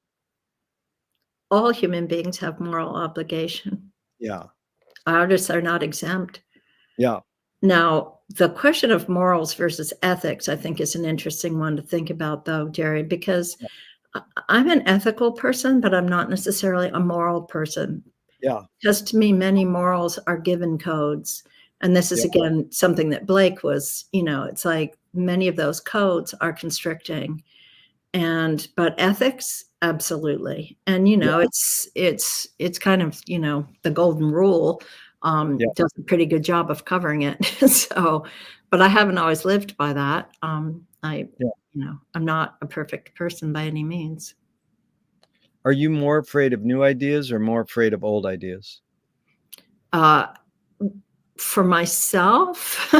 Speaker 2: all human beings have moral obligation.
Speaker 1: Yeah.
Speaker 2: Artists are not exempt.
Speaker 1: Yeah.
Speaker 2: Now, the question of morals versus ethics, I think, is an interesting one to think about, though, Jerry, because I'm an ethical person, but I'm not necessarily a moral person.
Speaker 1: Yeah.
Speaker 2: Because to me, many morals are given codes. And this is
Speaker 1: Yeah.
Speaker 2: again something that Blake was, it's like many of those codes are constricting. But ethics, absolutely. And
Speaker 1: Yeah.
Speaker 2: it's kind of, the golden rule
Speaker 1: Yeah.
Speaker 2: does a pretty good job of covering it. So, but I haven't always lived by that.
Speaker 1: Yeah.
Speaker 2: I'm not a perfect person by any means.
Speaker 1: Are you more afraid of new ideas or more afraid of old ideas?
Speaker 2: Uh, for myself,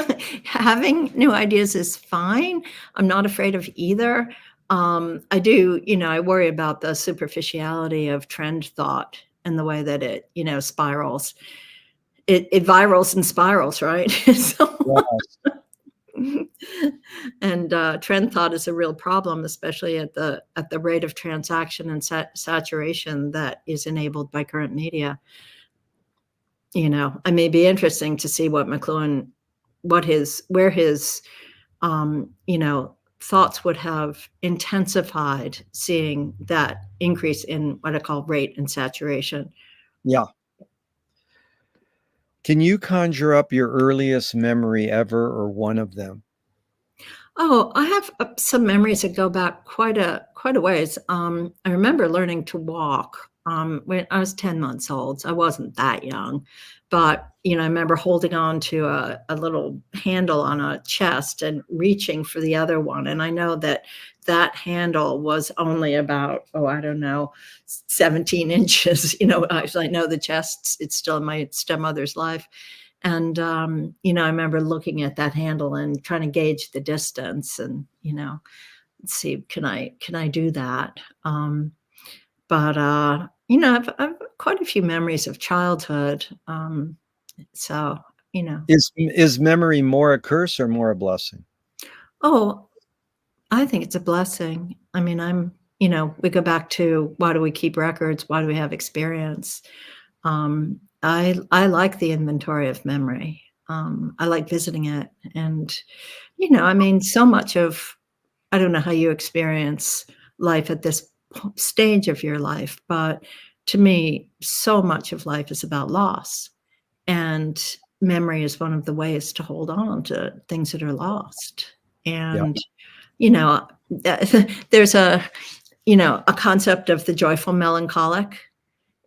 Speaker 2: having new ideas is fine. I'm not afraid of either. I do, I worry about the superficiality of trend thought and the way that it, spirals. It virals and spirals, right? So,
Speaker 1: Yes.
Speaker 2: and trend thought is a real problem, especially at the rate of transaction and saturation that is enabled by current media. It may be interesting to see what McLuhan, where his, thoughts would have intensified seeing that increase in what I call rate and saturation.
Speaker 1: Yeah. Can you conjure up your earliest memory ever or one of them?
Speaker 2: Oh, I have some memories that go back quite a ways. I remember learning to walk when I was 10 months old. So I wasn't that young, but I remember holding on to a little handle on a chest and reaching for the other one. And I know that handle was only about, oh, I don't know, 17 inches. I know the chest, it's still in my stepmother's life. And, I remember looking at that handle and trying to gauge the distance and, let's see, can I do that? I've quite a few memories of childhood. So, you know,
Speaker 1: Is memory more a curse or more a blessing?
Speaker 2: oh, I think it's a blessing. I mean, we go back to why do we keep records? Why do we have experience? I like the inventory of memory. I like visiting it. And, I mean, so much of, I don't know how you experience life at this stage of your life, but to me, so much of life is about loss. And memory is one of the ways to hold on to things that are lost.
Speaker 1: Yeah.
Speaker 2: And, you know, there's a concept of the joyful melancholic.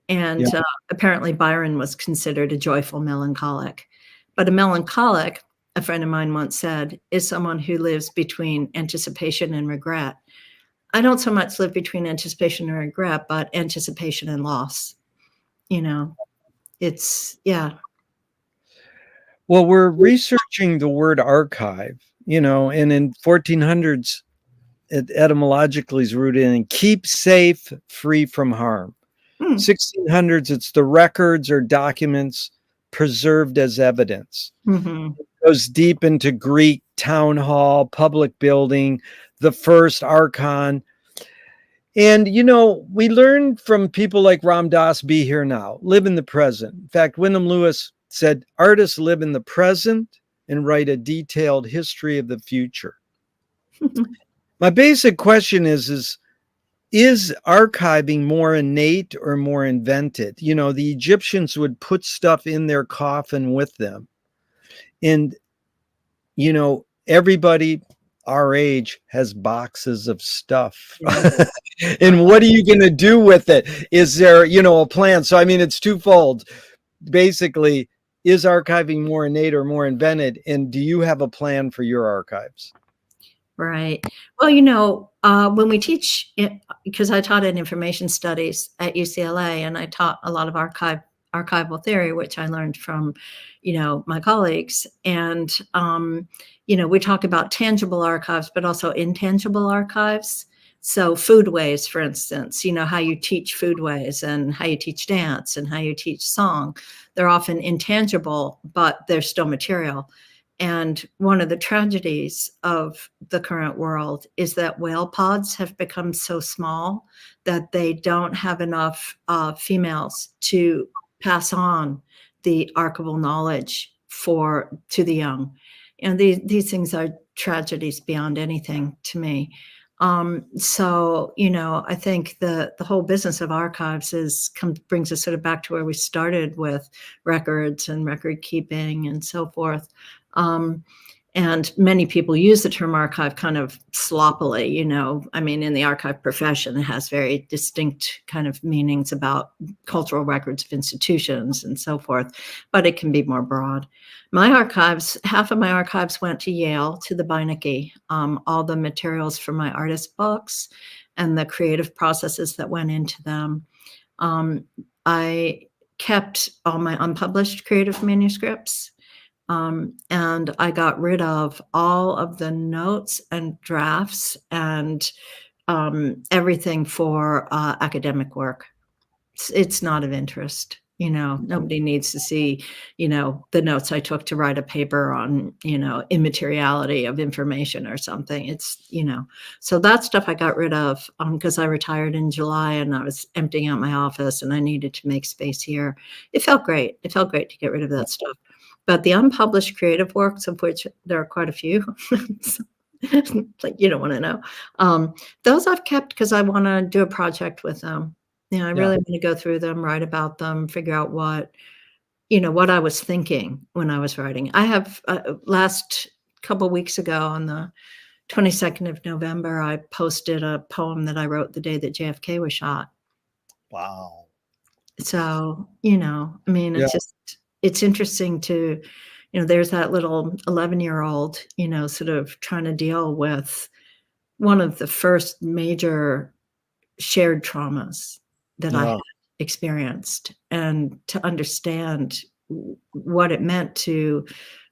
Speaker 1: Yeah.
Speaker 2: And apparently Byron was considered a joyful melancholic. But a melancholic, a friend of mine once said, is someone who lives between anticipation and regret. I don't so much live between anticipation and regret, but anticipation and loss. You know, yeah.
Speaker 1: Well, we're researching the word archive, and in 1400s, it etymologically is rooted in keep safe, free from harm.
Speaker 2: Mm,
Speaker 1: 1600s, it's the records or documents preserved as evidence.
Speaker 2: hmm
Speaker 1: Goes deep into Greek town hall, public building, the first archon. And, we learn from people like Ram Dass, be here now, live in the present. In fact, Wyndham Lewis said, artists live in the present and write a detailed history of the future. My basic question is archiving more innate or more invented? The Egyptians would put stuff in their coffin with them. And, everybody our age has boxes of stuff.
Speaker 2: yeah.
Speaker 1: And what are you going to do with it? Is there, a plan? So, I mean, it's twofold. Basically, is archiving more innate or more invented? And do you have a plan for your archives?
Speaker 2: Right. Well, when we teach it, because I taught in information studies at UCLA, and I taught a lot of archival theory, which I learned from, my colleagues. And, we talk about tangible archives, but also intangible archives. So foodways, for instance, how you teach foodways and how you teach dance and how you teach song. They're often intangible, but they're still material. And one of the tragedies of the current world is that whale pods have become so small that they don't have enough females to pass on the archival knowledge to the young. And these things are tragedies beyond anything to me. So, I think the whole business of archives brings us sort of back to where we started with records and record keeping and so forth. And many people use the term archive kind of sloppily, I mean, in the archive profession, it has very distinct kind of meanings about cultural records of institutions and so forth, but it can be more broad. Half of my archives went to Yale, to the Beinecke, all the materials for my artist books and the creative processes that went into them. I kept all my unpublished creative manuscripts. And I got rid of all of the notes and drafts and everything for academic work. It's not of interest. Nobody needs to see, the notes I took to write a paper on, immateriality of information or something. So that stuff I got rid of because I retired in July and I was emptying out my office and I needed to make space here. It felt great. It felt great to get rid of that stuff. But the unpublished creative works, of which there are quite a few, like you don't want to know, those I've kept because I want to do a project with them. I really want to go through them, write about them, figure out what I was thinking when I was writing. I have last couple of weeks ago on the 22nd of November, I posted a poem that I wrote the day that JFK was shot.
Speaker 1: Wow.
Speaker 2: So, I mean, it's interesting to, there's that little 11-year-old, sort of trying to deal with one of the first major shared traumas that I had experienced, and to understand what it meant to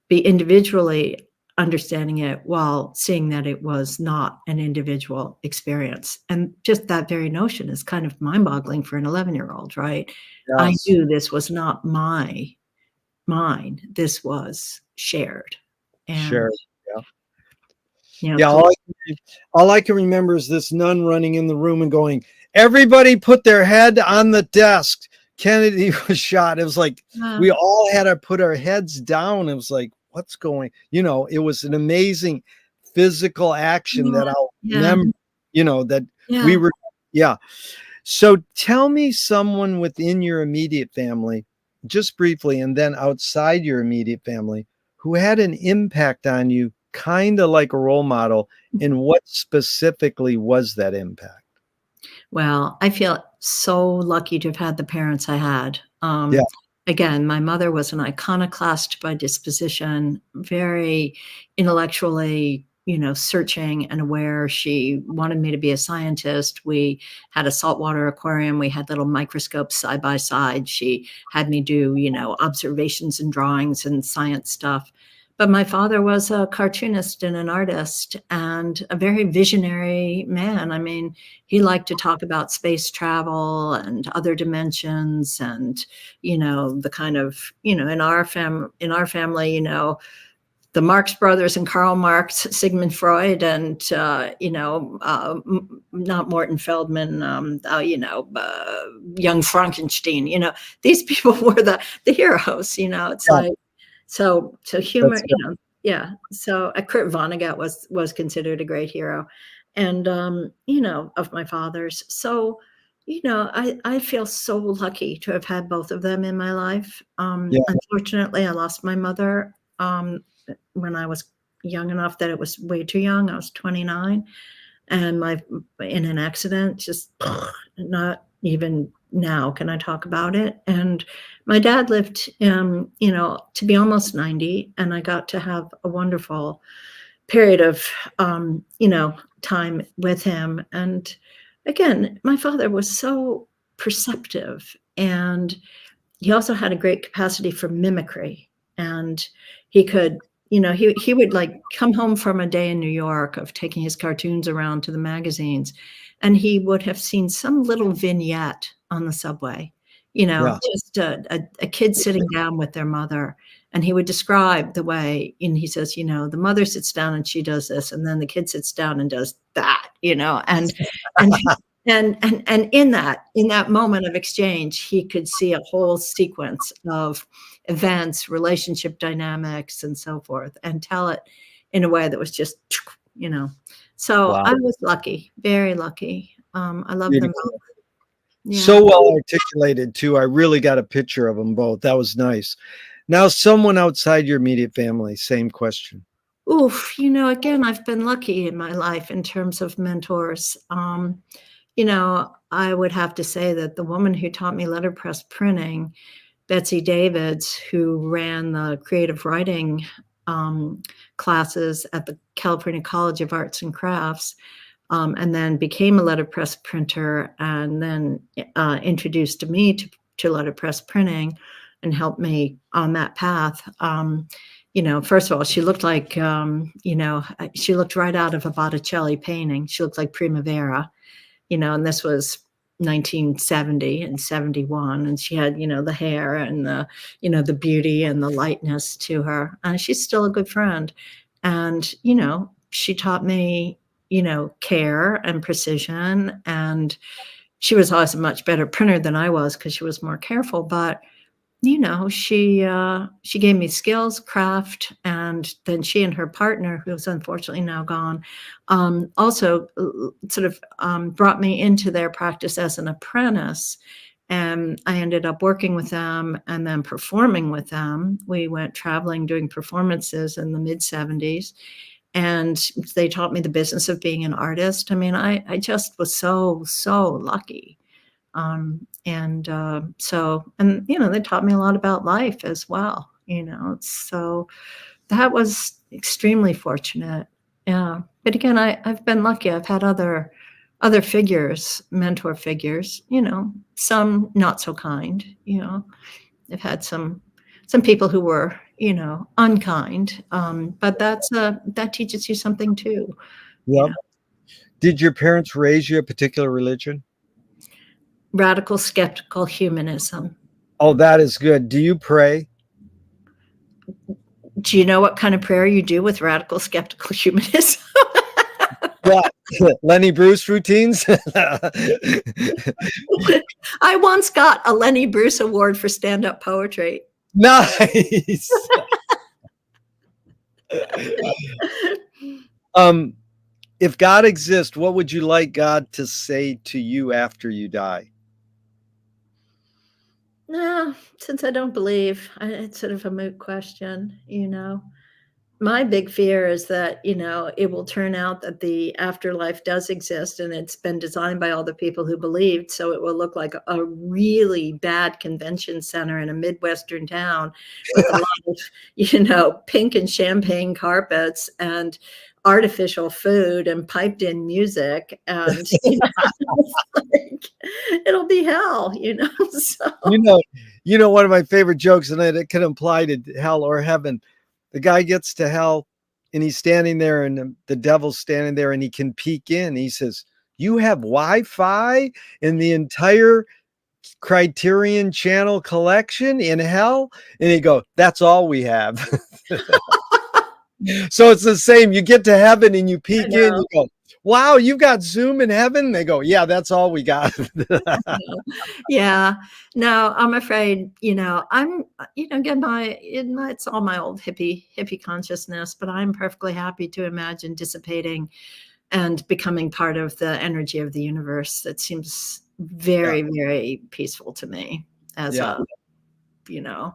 Speaker 2: be individually understanding it while seeing that it was not an individual experience. And just that very notion is kind of mind-boggling for an 11-year-old, right?
Speaker 1: Yes.
Speaker 2: I knew this was not mine. This was shared. And,
Speaker 1: shared. All I can remember is this nun running in the room and going, "Everybody put their head on the desk. Kennedy was shot." It was like we all had to put our heads down. It was like, what's going? It was an amazing physical action that I'll remember. That we were. Yeah. So tell me someone within your immediate family, just briefly, and then outside your immediate family, who had an impact on you, kind of like a role model, and what specifically was that impact?
Speaker 2: Well, I feel so lucky to have had the parents I had. Again, my mother was an iconoclast by disposition, very intellectually, searching and aware. She wanted me to be a scientist. We had a saltwater aquarium. We had little microscopes side by side. She had me do, observations and drawings and science stuff. But my father was a cartoonist and an artist and a very visionary man. I mean, he liked to talk about space travel and other dimensions and, the kind of, in our family, the Marx Brothers and Karl Marx, Sigmund Freud, and not Morton Feldman, young Frankenstein. These people were the heroes. It's like so humor. So Kurt Vonnegut was considered a great hero, and of my father's. So I feel so lucky to have had both of them in my life. Unfortunately, I lost my mother when I was young enough that it was way too young. I was 29, and in an accident, just not even now can I talk about it. And my dad lived, to be almost 90, and I got to have a wonderful period of, time with him. And again, my father was so perceptive, and he also had a great capacity for mimicry. And he could, he would like come home from a day in New York of taking his cartoons around to the magazines, and he would have seen some little vignette on the subway, just a kid sitting down with their mother. And he would describe the way, and he says, the mother sits down and she does this, and then the kid sits down and does that, and in that moment of exchange, he could see a whole sequence of events, relationship dynamics, and so forth, and tell it in a way that was just, So
Speaker 1: Wow.
Speaker 2: I was lucky, very lucky. I love them
Speaker 1: Beautiful.
Speaker 2: both. Yeah.
Speaker 1: So well articulated too. I really got a picture of them both. That was nice. Now, someone outside your immediate family, same question.
Speaker 2: Oof, again, I've been lucky in my life in terms of mentors. I would have to say that the woman who taught me letterpress printing, Betsy Davids, who ran the creative writing classes at the California College of Arts and Crafts, and then became a letterpress printer, and then introduced me to letterpress printing and helped me on that path. First of all, she looked like, she looked right out of a Botticelli painting. She looked like Primavera, and this was 1970 and 71. And she had, the hair and the beauty and the lightness to her. And she's still a good friend. And, she taught me, care and precision. And she was always a much better printer than I was because she was more careful. But she gave me skills, craft, and then she and her partner, who's unfortunately now gone, also sort of brought me into their practice as an apprentice. And I ended up working with them and then performing with them. We went traveling doing performances in the mid-70s. And they taught me the business of being an artist. I mean, I just was so, so lucky. They taught me a lot about life as well, so that was extremely fortunate. Yeah. But again, I've been lucky. I've had other figures, mentor figures, some not so kind, I've had some people who were, unkind. But that teaches you something too, you
Speaker 1: Yep.
Speaker 2: know,
Speaker 1: Did your parents raise you a particular religion?
Speaker 2: radical skeptical humanism.
Speaker 1: Oh, that is good. Do you pray?
Speaker 2: Do you know what kind of prayer you do with radical skeptical humanism?
Speaker 1: What? Lenny Bruce routines?
Speaker 2: I once got a Lenny Bruce Award for stand-up poetry.
Speaker 1: Nice. Um, if God exists, what would you like God to say to you after you die?
Speaker 2: No, since I don't believe, it's sort of a moot question. My big fear is that, it will turn out that the afterlife does exist and it's been designed by all the people who believed. So it will look like a really bad convention center in a Midwestern town with a lot of, pink and champagne carpets and artificial food and piped in music. And, it'll be hell, so.
Speaker 1: You know, one of my favorite jokes, and it can apply to hell or heaven. The guy gets to hell and he's standing there and the devil's standing there and he can peek in. He says, "You have Wi-Fi in the entire Criterion Channel collection in hell?" And he go, "That's all we have." So it's the same. You get to heaven and you
Speaker 2: I
Speaker 1: peek in,
Speaker 2: know.
Speaker 1: you go, "Wow, you've got Zoom in heaven?" They go, "Yeah, that's all we got."
Speaker 2: Yeah. No, I'm afraid, I'm, again, it's all my old hippie consciousness, but I'm perfectly happy to imagine dissipating and becoming part of the energy of the universe. That seems
Speaker 1: Yeah.
Speaker 2: very, very peaceful to me as
Speaker 1: Yeah.
Speaker 2: you know,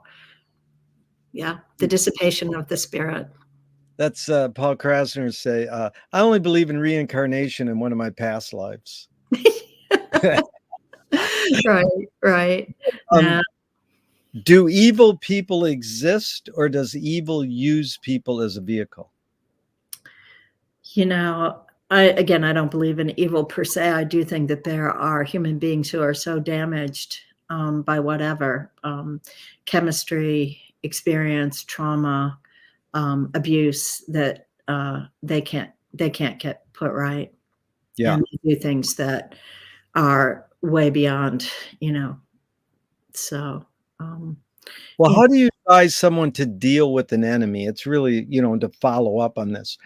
Speaker 2: yeah, the dissipation of the spirit.
Speaker 1: That's Paul Krasner say, "I only believe in reincarnation in one of my past lives."
Speaker 2: Right, right.
Speaker 1: Um,
Speaker 2: No.
Speaker 1: do evil people exist, or does evil use people as a vehicle?
Speaker 2: You know, I don't believe in evil per se. I do think that there are human beings who are so damaged by whatever chemistry, experience, trauma, abuse that they can't get put right,
Speaker 1: Yeah.
Speaker 2: and they do things that are way beyond, you know. So, um,
Speaker 1: Well,
Speaker 2: yeah,
Speaker 1: how do you advise someone to deal with an enemy? It's really, to follow up on this.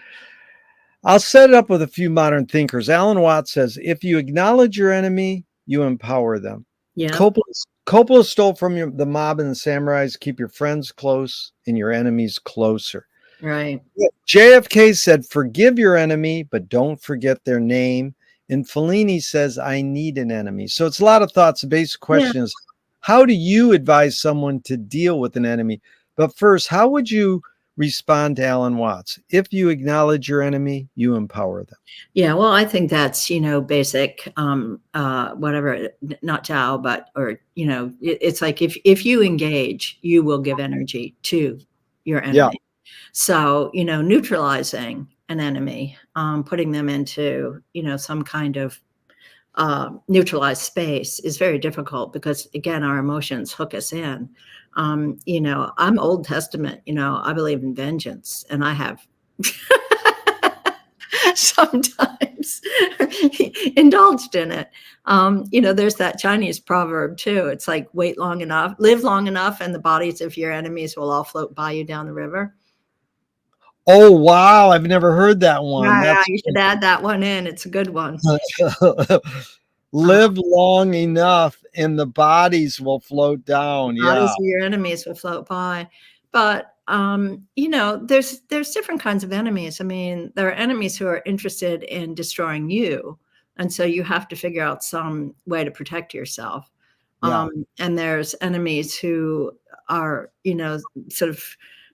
Speaker 1: I'll set it up with a few modern thinkers. Alan Watts says, if you acknowledge your enemy, you empower them.
Speaker 2: yeah,
Speaker 1: Coppola stole from the mob and the samurais, keep your friends close and your enemies closer.
Speaker 2: Right.
Speaker 1: JFK said, forgive your enemy, but don't forget their name. And Fellini says, I need an enemy. So it's a lot of thoughts. The basic
Speaker 2: Yeah.
Speaker 1: question is, how do you advise someone to deal with an enemy? But first, how would you respond to Alan Watts? If you acknowledge your enemy, you empower them.
Speaker 2: Yeah, well, I think that's, basic, whatever, not Tao, but, or, it's like if you engage, you will give energy to your
Speaker 1: Yeah,
Speaker 2: enemy. So, neutralizing an enemy, putting them into, some kind of neutralized space is very difficult because, again, our emotions hook us in. I'm Old Testament, I believe in vengeance, and I have sometimes indulged in it. There's that Chinese proverb too. It's like, wait long enough, live long enough, and the bodies of your enemies will all float by you down the river.
Speaker 1: oh, wow. I've never heard that one.
Speaker 2: Yeah,
Speaker 1: That's
Speaker 2: you should add that one in. It's a good one.
Speaker 1: live long enough and the bodies will float down.
Speaker 2: Bodies
Speaker 1: Yeah.
Speaker 2: of your enemies will float by. But there's different kinds of enemies. I mean, there are enemies who are interested in destroying you, and so you have to figure out some way to protect yourself.
Speaker 1: Yeah.
Speaker 2: And there's enemies who are, sort of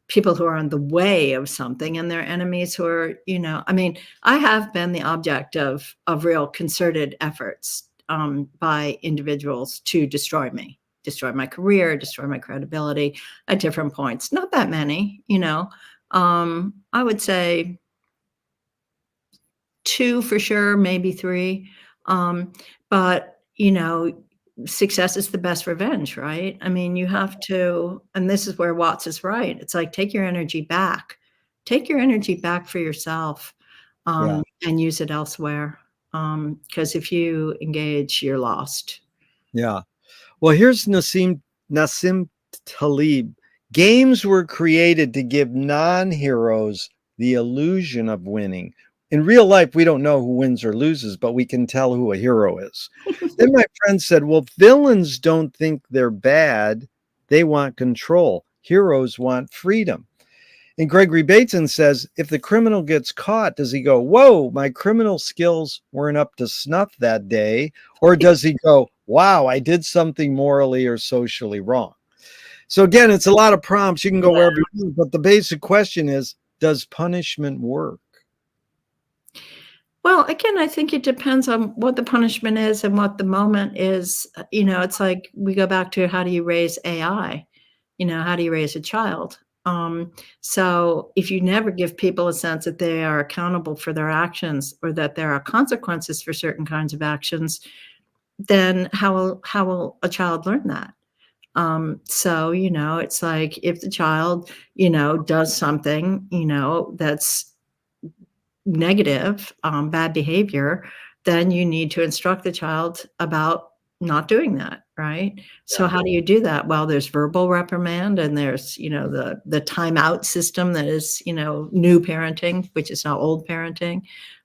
Speaker 2: people who are in the way of something, and there are enemies who are, I mean, I have been the object of real concerted efforts by individuals to destroy me, destroy my career, destroy my credibility at different points. Not that many, I would say 2 for sure, maybe 3. But, success is the best revenge, right? I mean, you have to, and this is where Watts is right. It's like, take your energy back. Take your energy back for yourself,
Speaker 1: Yeah.
Speaker 2: and use it elsewhere. Because if you engage, you're lost.
Speaker 1: Yeah. Well, here's Nassim Taleb. Games were created to give non-heroes the illusion of winning. In real life, we don't know who wins or loses, but we can tell who a hero is. Then my friend said, well, villains don't think they're bad. They want control. Heroes want freedom. And Gregory Bateson says, if the criminal gets caught, does he go, whoa, my criminal skills weren't up to snuff that day? Or does he go, wow, I did something morally or socially wrong? So again, it's a lot of prompts. You can go wherever you want, but the basic question is, does punishment work?
Speaker 2: Well, again, I think it depends on what the punishment is and what the moment is. It's like we go back to, how do you raise AI? How do you raise a child? So if you never give people a sense that they are accountable for their actions, or that there are consequences for certain kinds of actions, then how will a child learn that? So, it's like, if the child, does something, that's negative, bad behavior, then you need to instruct the child about not doing that, right? So
Speaker 1: Yeah.
Speaker 2: how do you do that? Well, there's verbal reprimand, and there's, the timeout system that is, new parenting, which is now old parenting.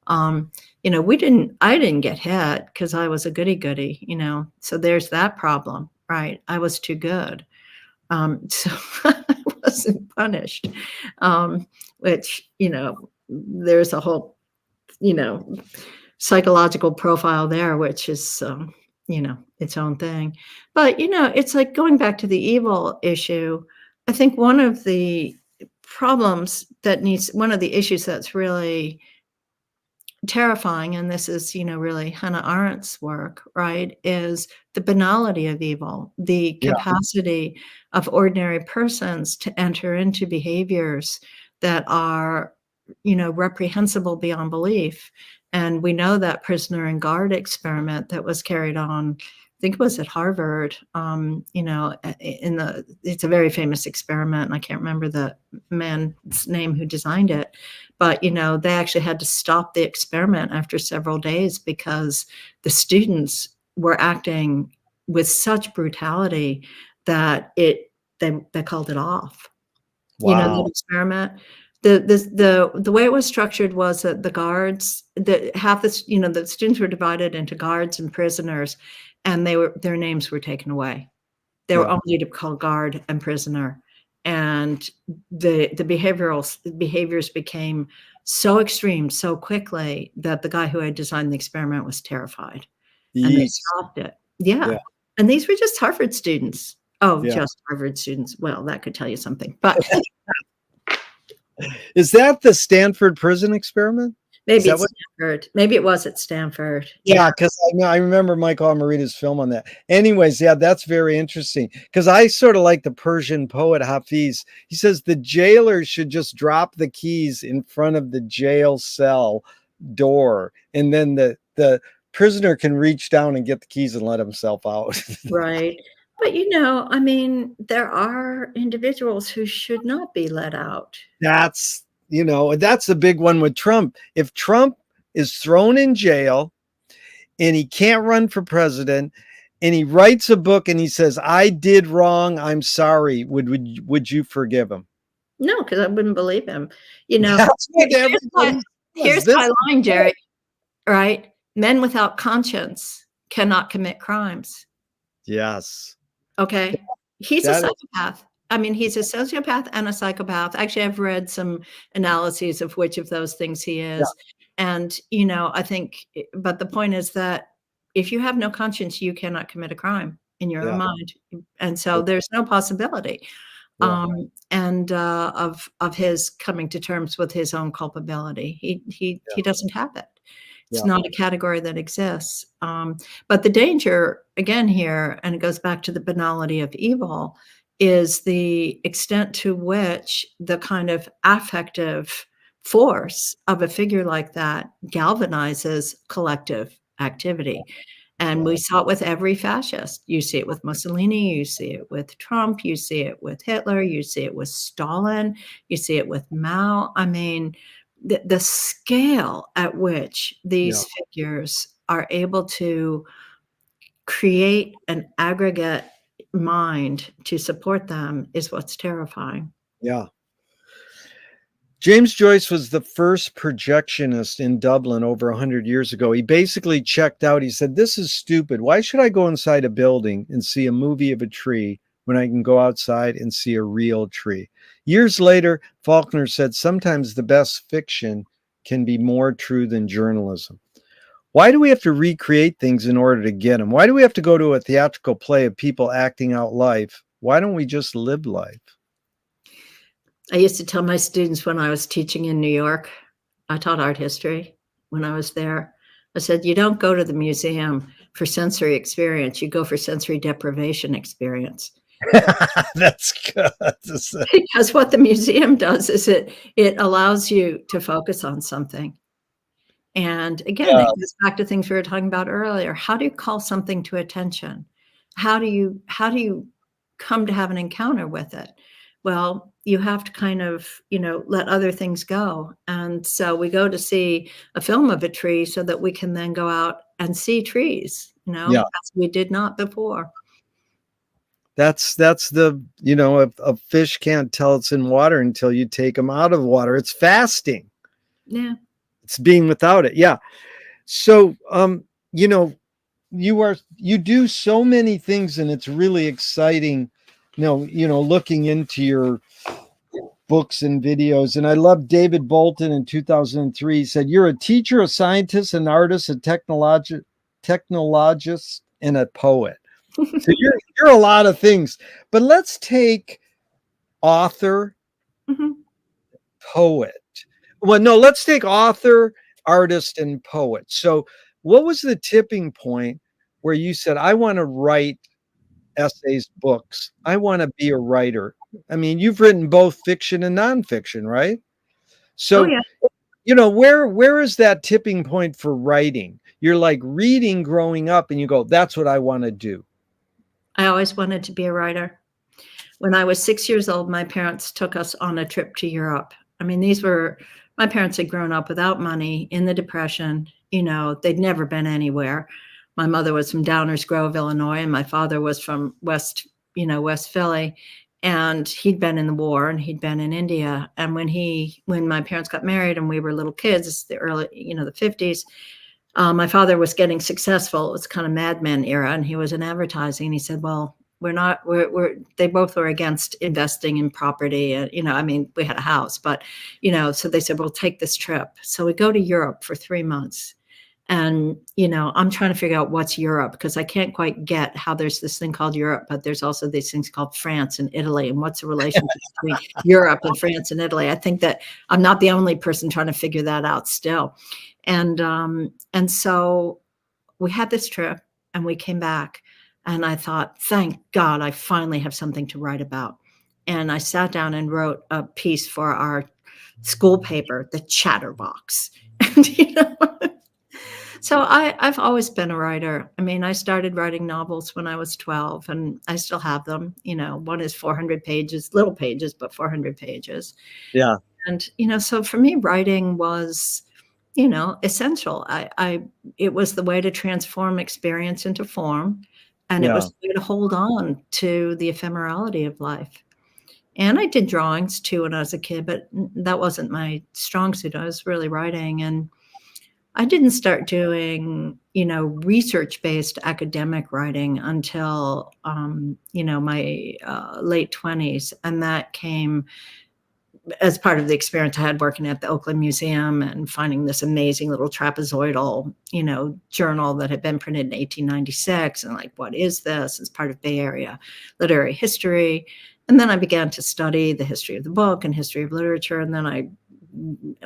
Speaker 2: I didn't get hit because I was a goody goody, so there's that problem, right? I was too good. So I wasn't punished, which, there's a whole, you know, psychological profile there, which is, its own thing. But, it's like, going back to the evil issue, I think one of the one of the issues that's really terrifying, and this is, really Hannah Arendt's work, right, is the banality of evil, the
Speaker 1: Yeah.
Speaker 2: capacity of ordinary persons to enter into behaviors that are, reprehensible beyond belief. And we know that prisoner and guard experiment that was carried on, I think it was at Harvard, it's a very famous experiment, and I can't remember the man's name who designed it. But, they actually had to stop the experiment after several days because the students were acting with such brutality that they called it off.
Speaker 1: Wow.
Speaker 2: That experiment. The way it was structured was that the guards, the students were divided into guards and prisoners, and their names were taken away. They were
Speaker 1: Yeah.
Speaker 2: only to call guard and prisoner. And the behaviors became so extreme so quickly that the guy who had designed the experiment was terrified, and they
Speaker 1: Yes.
Speaker 2: stopped it. Yeah,
Speaker 1: Yeah.
Speaker 2: and these were just Harvard students. Oh,
Speaker 1: Yeah.
Speaker 2: just Harvard students. Well, that could tell you something, but
Speaker 1: Is that the Stanford prison experiment? Is
Speaker 2: maybe
Speaker 1: that
Speaker 2: it's
Speaker 1: what?
Speaker 2: Stanford. Maybe it was at Stanford. Yeah.
Speaker 1: Yeah, because I know I remember Michael Amarita's film on that. Anyways, yeah, that's very interesting. Because I sort of like the Persian poet Hafiz. He says the jailer should just drop the keys in front of the jail cell door, and then the prisoner can reach down and get the keys and let himself out.
Speaker 2: Right. But, I mean, there are individuals who should not be let out.
Speaker 1: That's the big one with Trump. If Trump is thrown in jail and he can't run for president and he writes a book and he says, I did wrong, I'm sorry, would you forgive him?
Speaker 2: No, because I wouldn't believe him. You know,
Speaker 1: That's what
Speaker 2: here's my
Speaker 1: everybody says.
Speaker 2: here's
Speaker 1: This
Speaker 2: my
Speaker 1: is
Speaker 2: line, Jerry, right? Men without conscience cannot commit crimes.
Speaker 1: yes.
Speaker 2: Okay. He's a
Speaker 1: That is,
Speaker 2: psychopath. I mean, he's a sociopath and a psychopath. Actually, I've read some analyses of which of those things he
Speaker 1: yeah,
Speaker 2: is. And, I think, but the point is that if you have no conscience, you cannot commit a crime in your own
Speaker 1: yeah,
Speaker 2: mind. And so there's no possibility
Speaker 1: yeah,
Speaker 2: of his coming to terms with his own culpability. He doesn't have it. It's
Speaker 1: yeah,
Speaker 2: not a category that exists. But the danger, again, here, and it goes back to the banality of evil, is the extent to which the kind of affective force of a figure like that galvanizes collective activity. And
Speaker 1: yeah,
Speaker 2: we saw it with every fascist. You see it with Mussolini, you see it with Trump, you see it with Hitler, you see it with Stalin, you see it with Mao. I mean, the scale at which
Speaker 1: yeah,
Speaker 2: these figures are able to create an aggregate mind to support them is what's terrifying.
Speaker 1: yeah. James Joyce was the first projectionist in Dublin over 100 years ago. He basically checked out. He said, this is stupid. Why should I go inside a building and see a movie of a tree when I can go outside and see a real tree? Years later, Faulkner said, sometimes the best fiction can be more true than journalism. Why do we have to recreate things in order to get them? Why do we have to go to a theatrical play of people acting out life? Why don't we just live life?
Speaker 2: I used to tell my students when I was teaching in New York, I taught art history when I was there. I said, you don't go to the museum for sensory experience, you go for sensory deprivation experience.
Speaker 1: That's good.
Speaker 2: Because what the museum does is it allows you to focus on something. And again,
Speaker 1: Yeah,
Speaker 2: it goes back to things we were talking about earlier. How do you call something to attention? How do you come to have an encounter with it? Well, you have to kind of, let other things go. And so we go to see a film of a tree so that we can then go out and see trees,
Speaker 1: yeah.
Speaker 2: as we did not before.
Speaker 1: That's a fish can't tell it's in water until you take them out of water. It's fasting.
Speaker 2: Yeah.
Speaker 1: It's being without it. Yeah. So you know, you do so many things and it's really exciting, looking into your books and videos. And I love David Bolton in 2003. He said, you're a teacher, a scientist, an artist, a technologist, and a poet. So you're a lot of things. But let's take author,
Speaker 2: Mhm.
Speaker 1: poet. Well, no, let's take author, artist, and poet. So what was the tipping point where you said, I want to write essays, books. I want to be a writer. I mean, you've written both fiction and nonfiction, right?
Speaker 2: Oh,
Speaker 1: So,
Speaker 2: yeah.
Speaker 1: where is that tipping point for writing? You're like reading growing up and you go, that's what I want to do.
Speaker 2: I always wanted to be a writer. When I was 6 years old, my parents took us on a trip to Europe. I mean, my parents had grown up without money in the Depression. They'd never been anywhere. My mother was from Downers Grove, Illinois, and my father was from West Philly. And he'd been in the war and he'd been in India. And when my parents got married and we were little kids, the early, the 50s, my father was getting successful. It was kind of Mad Men era, and he was in advertising. And he said, well, they both were against investing in property. And, I mean, we had a house, but, so they said, we'll take this trip. So we go to Europe for 3 months. And, I'm trying to figure out what's Europe, because I can't quite get how there's this thing called Europe, but there's also these things called France and Italy. And what's the relationship between Europe and France and Italy? I think that I'm not the only person trying to figure that out still. And so we had this trip and we came back, and I thought, thank God I finally have something to write about. And I sat down and wrote a piece for our school paper, The Chatterbox. And, so I've always been a writer. I mean, I started writing novels when I was 12, and I still have them. One is 400 pages, little pages, but 400 pages.
Speaker 1: Yeah.
Speaker 2: And, so for me, writing was, essential. It was the way to transform experience into form. And it was the way to hold on to the ephemerality of life. And I did drawings too when I was a kid, but that wasn't my strong suit. I was really writing. And I didn't start doing, research-based academic writing until, my late 20s. And that came as part of the experience I had working at the Oakland Museum and finding this amazing little trapezoidal, journal that had been printed in 1896. And like, what is this? It's part of Bay Area literary history. And then I began to study the history of the book and history of literature. And then I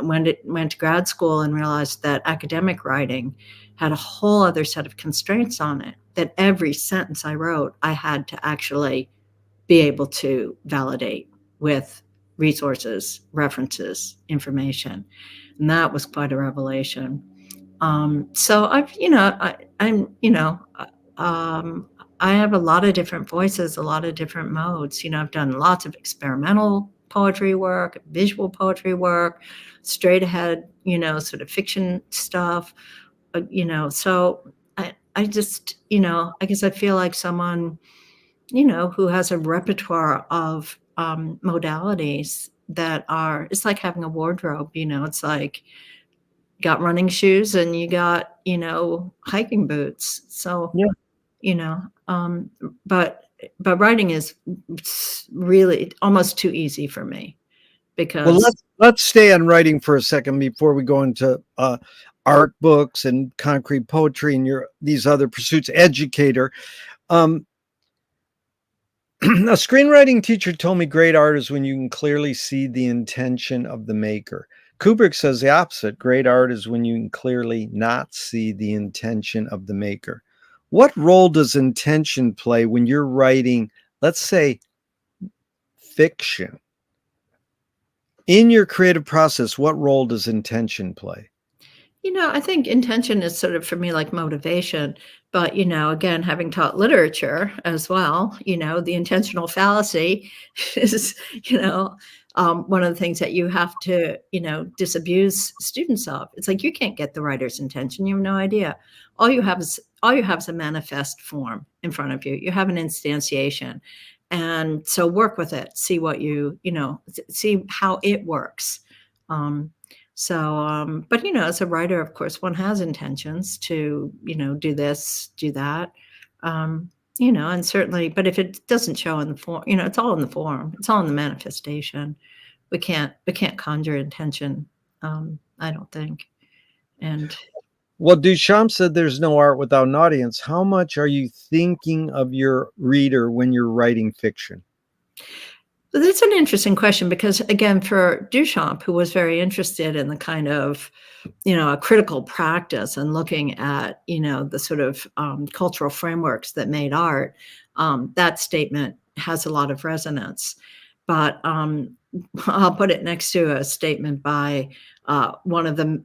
Speaker 2: went to grad school and realized that academic writing had a whole other set of constraints on it, that every sentence I wrote, I had to actually be able to validate with resources, references, information. And that was quite a revelation. So I have a lot of different voices, a lot of different modes. I've done lots of experimental poetry work, visual poetry work, straight ahead, sort of fiction stuff, so I just, I guess I feel like someone, who has a repertoire of modalities that it's like having a wardrobe, it's like you got running shoes and you got, hiking boots. So, but writing is really almost too easy for me, because
Speaker 1: let's stay on writing for a second before we go into art books and concrete poetry and these other pursuits. Educator. A screenwriting teacher told me great art is when you can clearly see the intention of the maker. Kubrick says the opposite. Great art is when you can clearly not see the intention of the maker. What role does intention play when you're writing, let's say, fiction? In your creative process, what role does intention play?
Speaker 2: I think intention is sort of for me like motivation. But, again, having taught literature as well, the intentional fallacy is, one of the things that you have to, disabuse students of. It's like you can't get the writer's intention. You have no idea. All you have is a manifest form in front of you. You have an instantiation. And so work with it. See what see how it works. But, as a writer, of course, one has intentions to, do this, do that, and certainly, but if it doesn't show in the form, it's all in the form, it's all in the manifestation. We can't conjure intention, I don't think. And
Speaker 1: well, Duchamp said there's no art without an audience. How much are you thinking of your reader when you're writing fiction?
Speaker 2: That's an interesting question, because, again, for Duchamp, who was very interested in the kind of, a critical practice and looking at, the sort of cultural frameworks that made art, that statement has a lot of resonance. But I'll put it next to a statement by one of the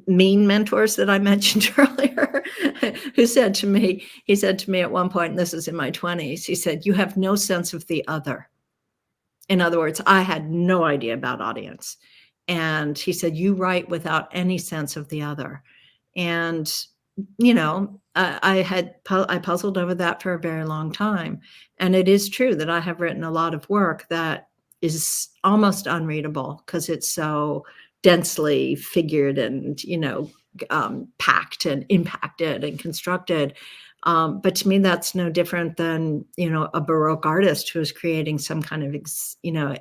Speaker 2: mean mentors that I mentioned earlier, who said to me at one point, and this is in my 20s, he said, "You have no sense of the other." In other words, I had no idea about audience. And he said, "You write without any sense of the other." And, I puzzled over that for a very long time. And it is true that I have written a lot of work that is almost unreadable because it's so densely figured and, packed and impacted and constructed. But to me, that's no different than, a Baroque artist who is creating some kind of,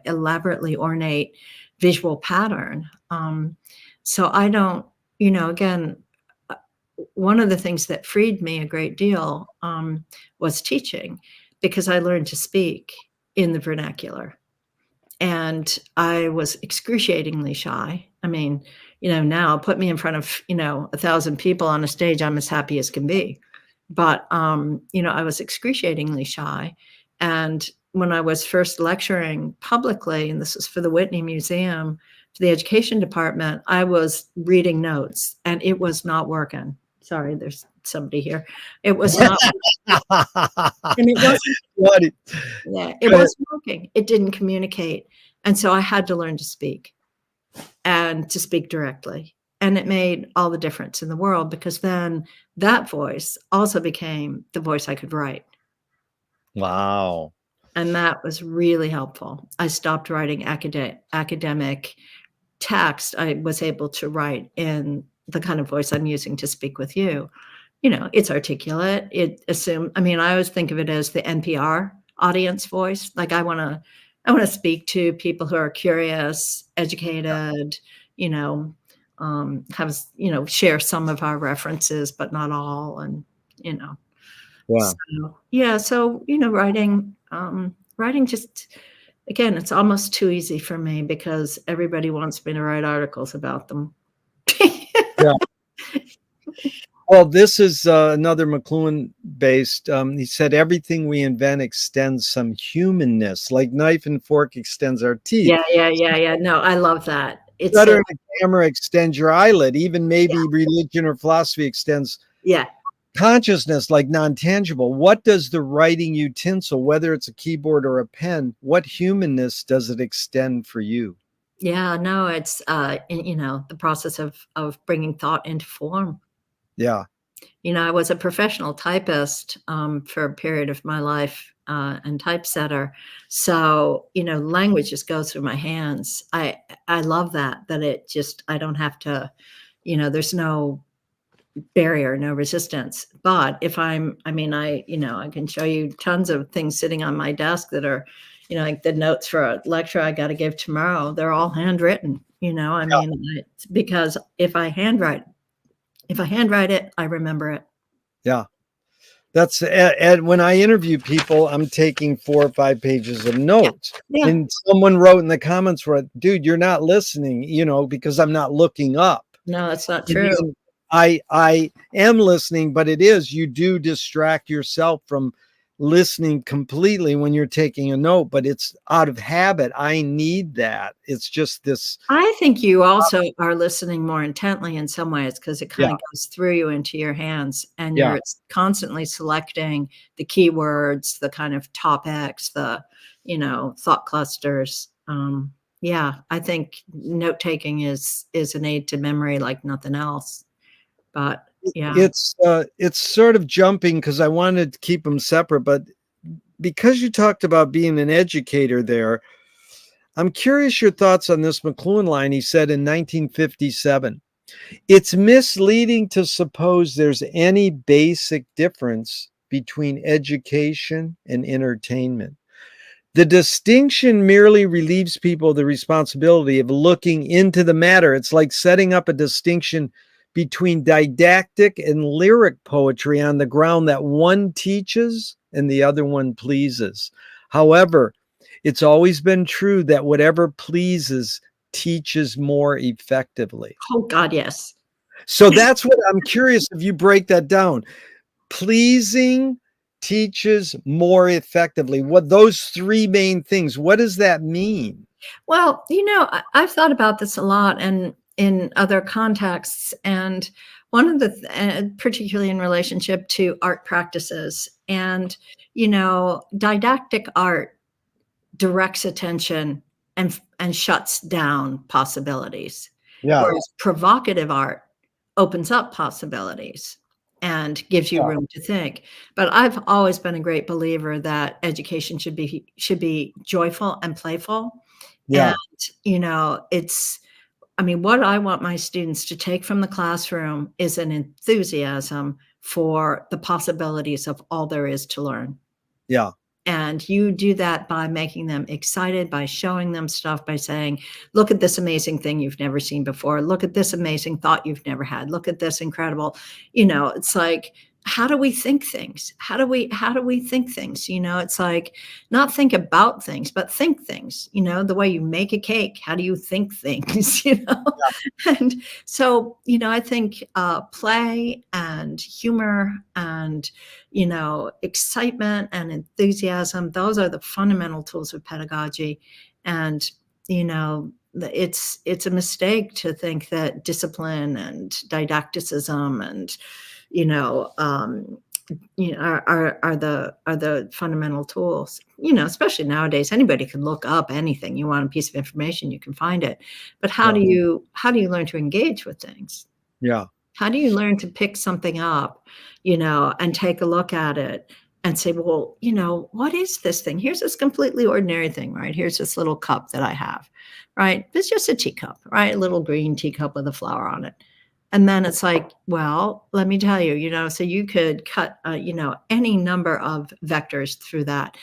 Speaker 2: elaborately ornate visual pattern. So I don't, again, uh, one of the things that freed me a great deal was teaching, because I learned to speak in the vernacular. And I was excruciatingly shy. I mean, now put me in front of, 1,000 people on a stage, I'm as happy as can be. But, I was excruciatingly shy. And when I was first lecturing publicly, and this was for the Whitney Museum, for the education department, I was reading notes and it was not working. Sorry, there's somebody here. It was not, and it wasn't,
Speaker 1: What?
Speaker 2: yeah, it wasn't working. It didn't communicate. And so I had to learn to speak, and to speak directly. And it made all the difference in the world, because then that voice also became the voice I could write.
Speaker 1: Wow.
Speaker 2: And that was really helpful. I stopped writing academic text. I was able to write in the kind of voice I'm using to speak with you. It's articulate. I always think of it as the NPR audience voice. Like I want to speak to people who are curious, educated, have, share some of our references, but not all. And,
Speaker 1: Yeah.
Speaker 2: so, writing just, again, it's almost too easy for me because everybody wants me to write articles about them.
Speaker 1: Yeah. Well, this is another McLuhan based. He said, everything we invent extends some humanness, like knife and fork extends our teeth.
Speaker 2: Yeah. No, I love that. It's
Speaker 1: Shutter in a camera extends your eyelid. Even maybe religion or philosophy extends consciousness, like non-tangible. What does the writing utensil, whether it's a keyboard or a pen, what humanness does it extend for you?
Speaker 2: Yeah, no, it's the process of bringing thought into form.
Speaker 1: Yeah.
Speaker 2: I was a professional typist for a period of my life, and typesetter. So, language just goes through my hands. I love that it just, I don't have to, there's no barrier, no resistance. But if I can show you tons of things sitting on my desk that are, like the notes for a lecture I got to give tomorrow. They're all handwritten, because if I handwrite it, I remember it.
Speaker 1: Yeah. That's, and when I interview people, I'm taking 4 or 5 pages of notes.
Speaker 2: Yeah.
Speaker 1: And someone wrote in the comments, dude, you're not listening, because I'm not looking up.
Speaker 2: No, that's not true.
Speaker 1: I am listening, but you do distract yourself from listening completely when you're taking a note, but it's out of habit. I need that. It's just this.
Speaker 2: I think you also are listening more intently in some ways, because it kind of goes through you into your hands, and you're constantly selecting the keywords, the kind of topics, the, thought clusters. I think note taking is an aid to memory like nothing else. But
Speaker 1: it's sort of jumping because I wanted to keep them separate, but because you talked about being an educator there, I'm curious your thoughts on this McLuhan line. He said in 1957, it's misleading to suppose there's any basic difference between education and entertainment. The distinction merely relieves people of the responsibility of looking into the matter. It's like setting up a distinction between didactic and lyric poetry on the ground that one teaches and the other one pleases. However, it's always been true that whatever pleases teaches more effectively.
Speaker 2: Oh, God, yes.
Speaker 1: So that's what I'm curious if you break that down. Pleasing teaches more effectively. What those 3 main things, what does that mean?
Speaker 2: Well, I've thought about this a lot and in other contexts, and one of the particularly in relationship to art practices, and didactic art directs attention and shuts down possibilities, whereas provocative art opens up possibilities and gives you room to think. But I've always been a great believer that education should be joyful and playful. And what I want my students to take from the classroom is an enthusiasm for the possibilities of all there is to learn.
Speaker 1: Yeah.
Speaker 2: And you do that by making them excited, by showing them stuff, by saying, look at this amazing thing you've never seen before. Look at this amazing thought you've never had. Look at this incredible, it's like, how do we think things? How do we think things? It's like not think about things, but think things, the way you make a cake. How do you think things, And so, I think play and humor and, excitement and enthusiasm, those are the fundamental tools of pedagogy. And, it's a mistake to think that discipline and didacticism and are the fundamental tools. Especially nowadays, anybody can look up anything. You want a piece of information, you can find it. But how do you learn to engage with things?
Speaker 1: Yeah.
Speaker 2: How do you learn to pick something up, and take a look at it and say, well, what is this thing? Here's this completely ordinary thing, right? Here's this little cup that I have, right? It's just a teacup, right? A little green teacup with a flower on it. And then it's like, well, let me tell you, so you could cut, any number of vectors through that.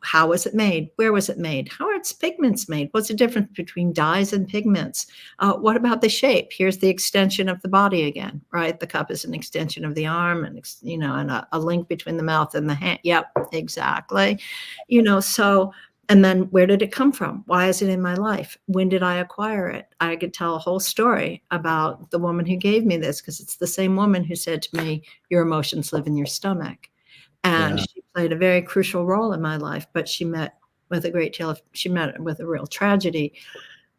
Speaker 2: How was it made? Where was it made? How are its pigments made? What's the difference between dyes and pigments? What about the shape? Here's the extension of the body again, right? The cup is an extension of the arm and, and a link between the mouth and the hand. Yep, exactly. So, and then where did it come from? Why is it in my life? When did I acquire it? I could tell a whole story about the woman who gave me this, because it's the same woman who said to me, your emotions live in your stomach. And she played a very crucial role in my life, but she met with a real tragedy.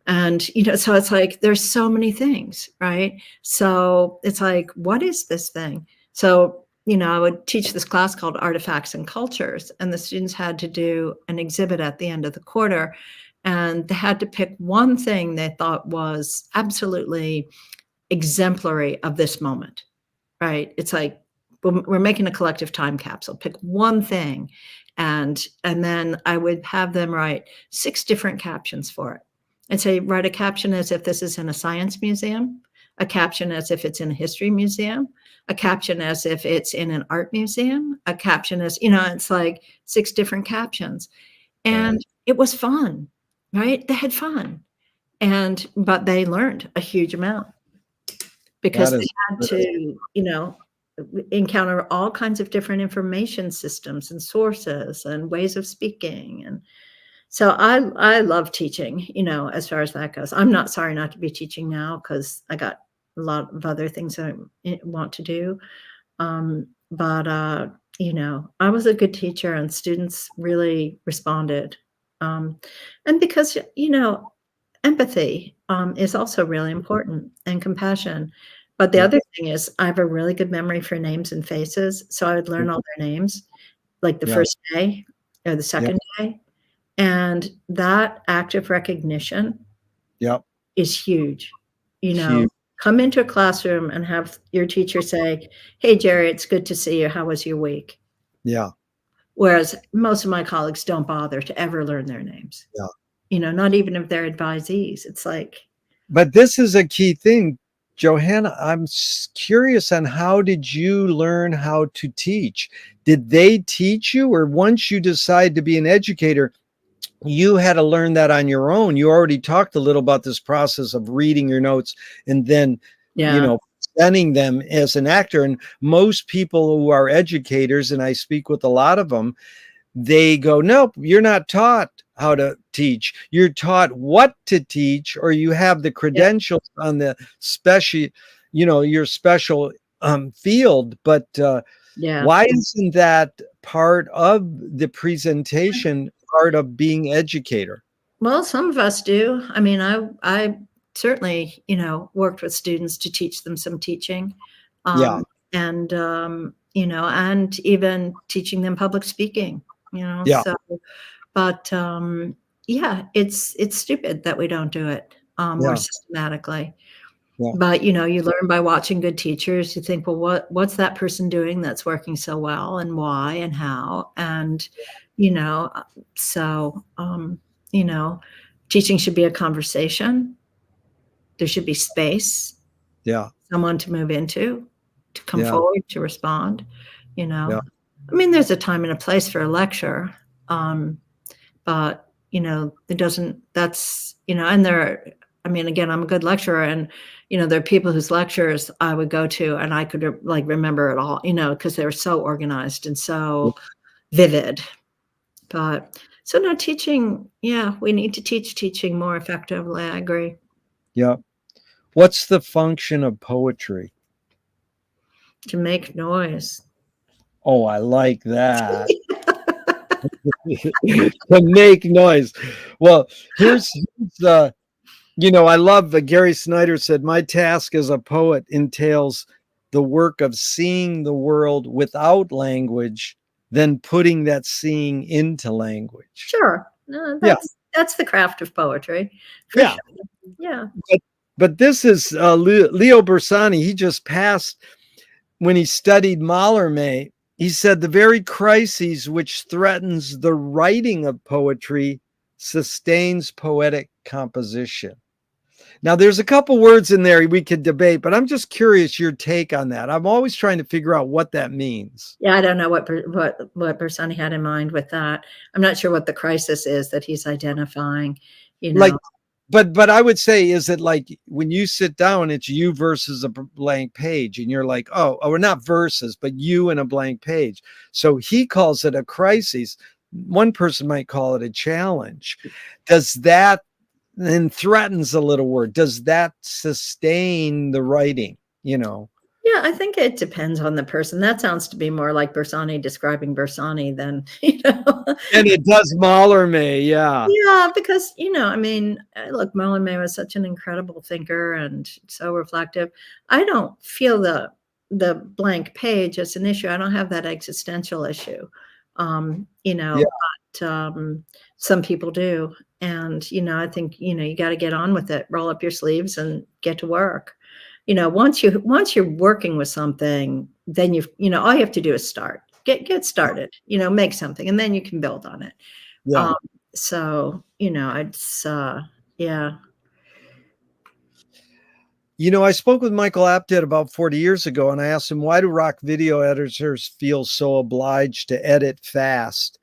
Speaker 2: And, so it's like, there's so many things, right? So it's like, what is this thing? So, I would teach this class called Artifacts and Cultures, and the students had to do an exhibit at the end of the quarter, and they had to pick one thing they thought was absolutely exemplary of this moment, right? It's like, we're making a collective time capsule. Pick one thing, and then I would have them write 6 different captions for it. I'd say, write a caption as if this is in a science museum, a caption as if it's in a history museum, a caption as if it's in an art museum, a caption as, it's like 6 different captions. And it was fun, right? They had fun. But they learned a huge amount because they had to, encounter all kinds of different information systems and sources and ways of speaking. And so I love teaching, as far as that goes. I'm not sorry not to be teaching now, because I got a lot of other things I want to do. But I was a good teacher, and students really responded. And because, empathy is also really important, and compassion. But the other thing is, I have a really good memory for names and faces. So I would learn all their names, like the first day or the second day. And that active recognition is huge.
Speaker 1: Huge.
Speaker 2: Come into a classroom and have your teacher say, hey, Gerry, it's good to see you. How was your week?
Speaker 1: Yeah.
Speaker 2: Whereas most of my colleagues don't bother to ever learn their names.
Speaker 1: Yeah.
Speaker 2: Not even if they're advisees. It's like.
Speaker 1: But this is a key thing, Johanna. I'm curious on, how did you learn how to teach? Did they teach you, or once you decide to be an educator, you had to learn that on your own? You already talked a little about this process of reading your notes and then, presenting them as an actor. And most people who are educators, and I speak with a lot of them, they go, nope, you're not taught how to teach. You're taught what to teach, or you have the credentials on the special, your special field. But why isn't that part of the presentation, part of being educator?
Speaker 2: Well, some of us do. I mean, I certainly, worked with students to teach them some teaching. And, and even teaching them public speaking, so, but, it's stupid that we don't do it more systematically. But, you learn by watching good teachers. You think, well, what's that person doing that's working so well, and why and how? And, so, teaching should be a conversation. There should be space. Someone to move into, to come
Speaker 1: Yeah.
Speaker 2: forward, to respond, you know?
Speaker 1: Yeah.
Speaker 2: I mean, there's a time and a place for a lecture, but, it doesn't that's and I mean, again, I'm a good lecturer, and, there are people whose lectures I would go to, and I could, like, remember it all, because they were so organized and so vivid. But so no, teaching, yeah, we need to teach teaching more effectively, I agree.
Speaker 1: Yeah. What's the function of poetry?
Speaker 2: To make noise.
Speaker 1: Oh, I like that. To make noise. Well, here's I love Gary Snyder said, my task as a poet entails the work of seeing the world without language, then putting that seeing into language.
Speaker 2: Sure. No,
Speaker 1: Yeah.
Speaker 2: that's the craft of poetry, for
Speaker 1: Yeah.
Speaker 2: sure. Yeah.
Speaker 1: But this is Leo Bersani. He just passed. When he studied Mallarmé, he said the very crises which threatens the writing of poetry sustains poetic composition. Now, there's a couple words in there we could debate, but I'm just curious your take on that. I'm always trying to figure out what that means.
Speaker 2: Yeah, I don't know what Bersani had in mind with that. I'm not sure what the crisis is that he's identifying, you
Speaker 1: Like,
Speaker 2: know?
Speaker 1: but I would say, is it like when you sit down, it's you versus a blank page, and you're like, oh, or not versus, but you and a blank page. So he calls it a crisis. One person might call it a challenge. Does that then threatens a little word? Does that sustain the writing?
Speaker 2: Yeah, I think it depends on the person. That sounds to be more like Bersani describing Bersani than,
Speaker 1: And it does Mallarmé, yeah.
Speaker 2: Yeah, because, I mean, look, Mallarmé was such an incredible thinker and so reflective. I don't feel the blank page as an issue. I don't have that existential issue.
Speaker 1: Yeah.
Speaker 2: But some people do. And, I think, you got to get on with it, roll up your sleeves and get to work. Once you're working with something, then all you have to do is start. Get started, make something, and then you can build on it.
Speaker 1: Yeah.
Speaker 2: So, it's, yeah.
Speaker 1: I spoke with Michael Apted about 40 years ago, and I asked him, why do rock video editors feel so obliged to edit fast?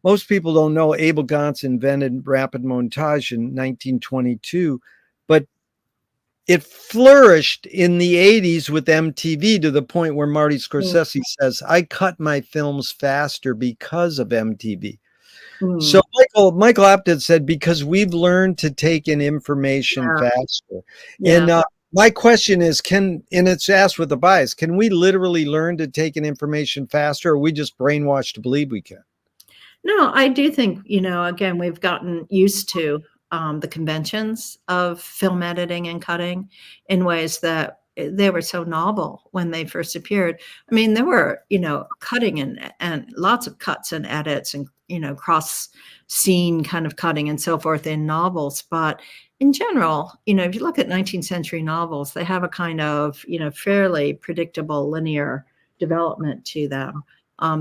Speaker 1: Most people don't know Abel Gance invented rapid montage in 1922, but it flourished in the 80s with MTV to the point where Marty Scorsese says, I cut my films faster because of MTV. So Michael Apted said, because we've learned to take in information faster.
Speaker 2: Yeah.
Speaker 1: And my question is, and it's asked with a bias, can we literally learn to take in information faster, or are we just brainwashed to believe we can?
Speaker 2: No, I do think, again, we've gotten used to the conventions of film editing and cutting in ways that they were so novel when they first appeared. I mean, there were, cutting and lots of cuts and edits and, cross scene kind of cutting and so forth in novels. But in general, if you look at 19th century novels, they have a kind of, fairly predictable linear development to them.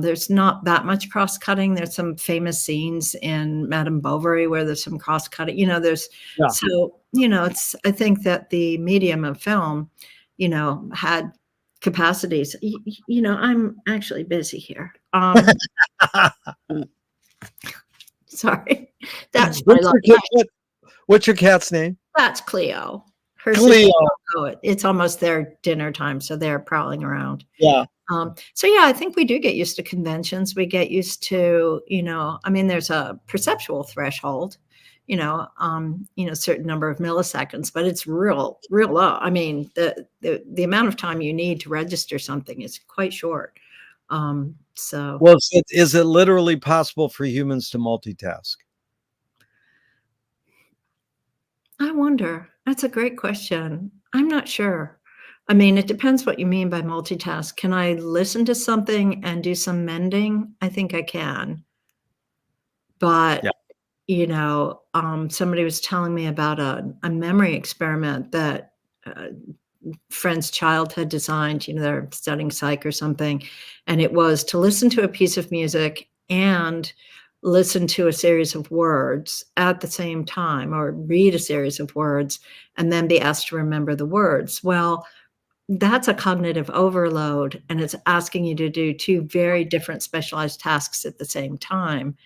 Speaker 2: There's not that much cross-cutting. There's some famous scenes in Madame Bovary where there's some cross-cutting. So I think that the medium of film, had capacities. I'm actually busy here. Sorry, that's my
Speaker 1: What's your cat's name?
Speaker 2: That's Cleo. Her
Speaker 1: Cleo.
Speaker 2: It's almost their dinner time, so they're prowling around.
Speaker 1: Yeah.
Speaker 2: So yeah, I think we do get used to conventions. We get used to, I mean, there's a perceptual threshold, certain number of milliseconds, but it's real low. I mean, the amount of time you need to register something is quite short. So
Speaker 1: well, is it literally possible for humans to multitask?
Speaker 2: I wonder. That's a great question. I'm not sure. I mean, it depends what you mean by multitask. Can I listen to something and do some mending? I think I can. But, somebody was telling me about a memory experiment that a friend's child had designed. They're studying psych or something. And it was to listen to a piece of music and listen to a series of words at the same time, or read a series of words and then be asked to remember the words. Well, that's a cognitive overload, and it's asking you to do two very different specialized tasks at the same time.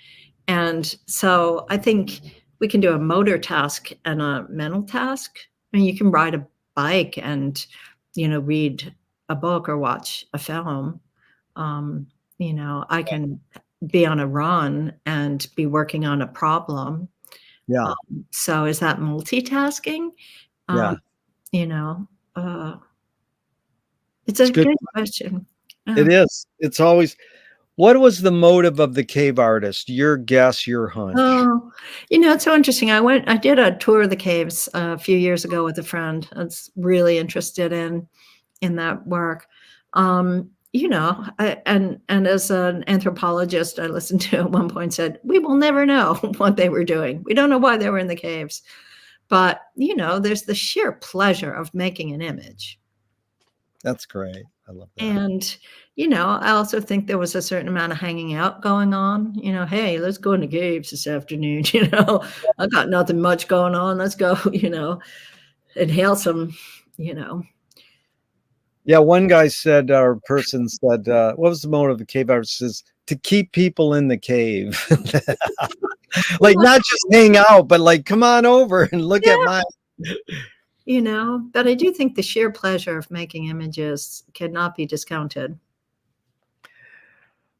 Speaker 2: And so I think we can do a motor task and a mental task. I mean, you can ride a bike and, read a book or watch a film. Um, I can be on a run and be working on a problem.
Speaker 1: Yeah.
Speaker 2: So is that multitasking? Um,
Speaker 1: Yeah.
Speaker 2: you know, uh, it's
Speaker 1: It's
Speaker 2: a
Speaker 1: good.
Speaker 2: good question.
Speaker 1: It is. It's always, what was the motive of the cave artist? Your guess, your hunch.
Speaker 2: Oh, it's so interesting. I did a tour of the caves a few years ago with a friend that's really interested in that work. And as an anthropologist, I listened to at one point said, "We will never know what they were doing. We don't know why they were in the caves." But, there's the sheer pleasure of making an image.
Speaker 1: That's great. I love that.
Speaker 2: And, I also think there was a certain amount of hanging out going on. "Hey, let's go in the caves this afternoon." "I got nothing much going on. Let's go, inhale some, you know."
Speaker 1: Yeah, one guy said, or person said, what was the motive of the cave artist? Says to keep people in the cave. Like
Speaker 2: Well,
Speaker 1: not just hang out, but like come on over and look at
Speaker 2: yeah,
Speaker 1: my.
Speaker 2: but I do think the sheer pleasure of making images cannot be discounted.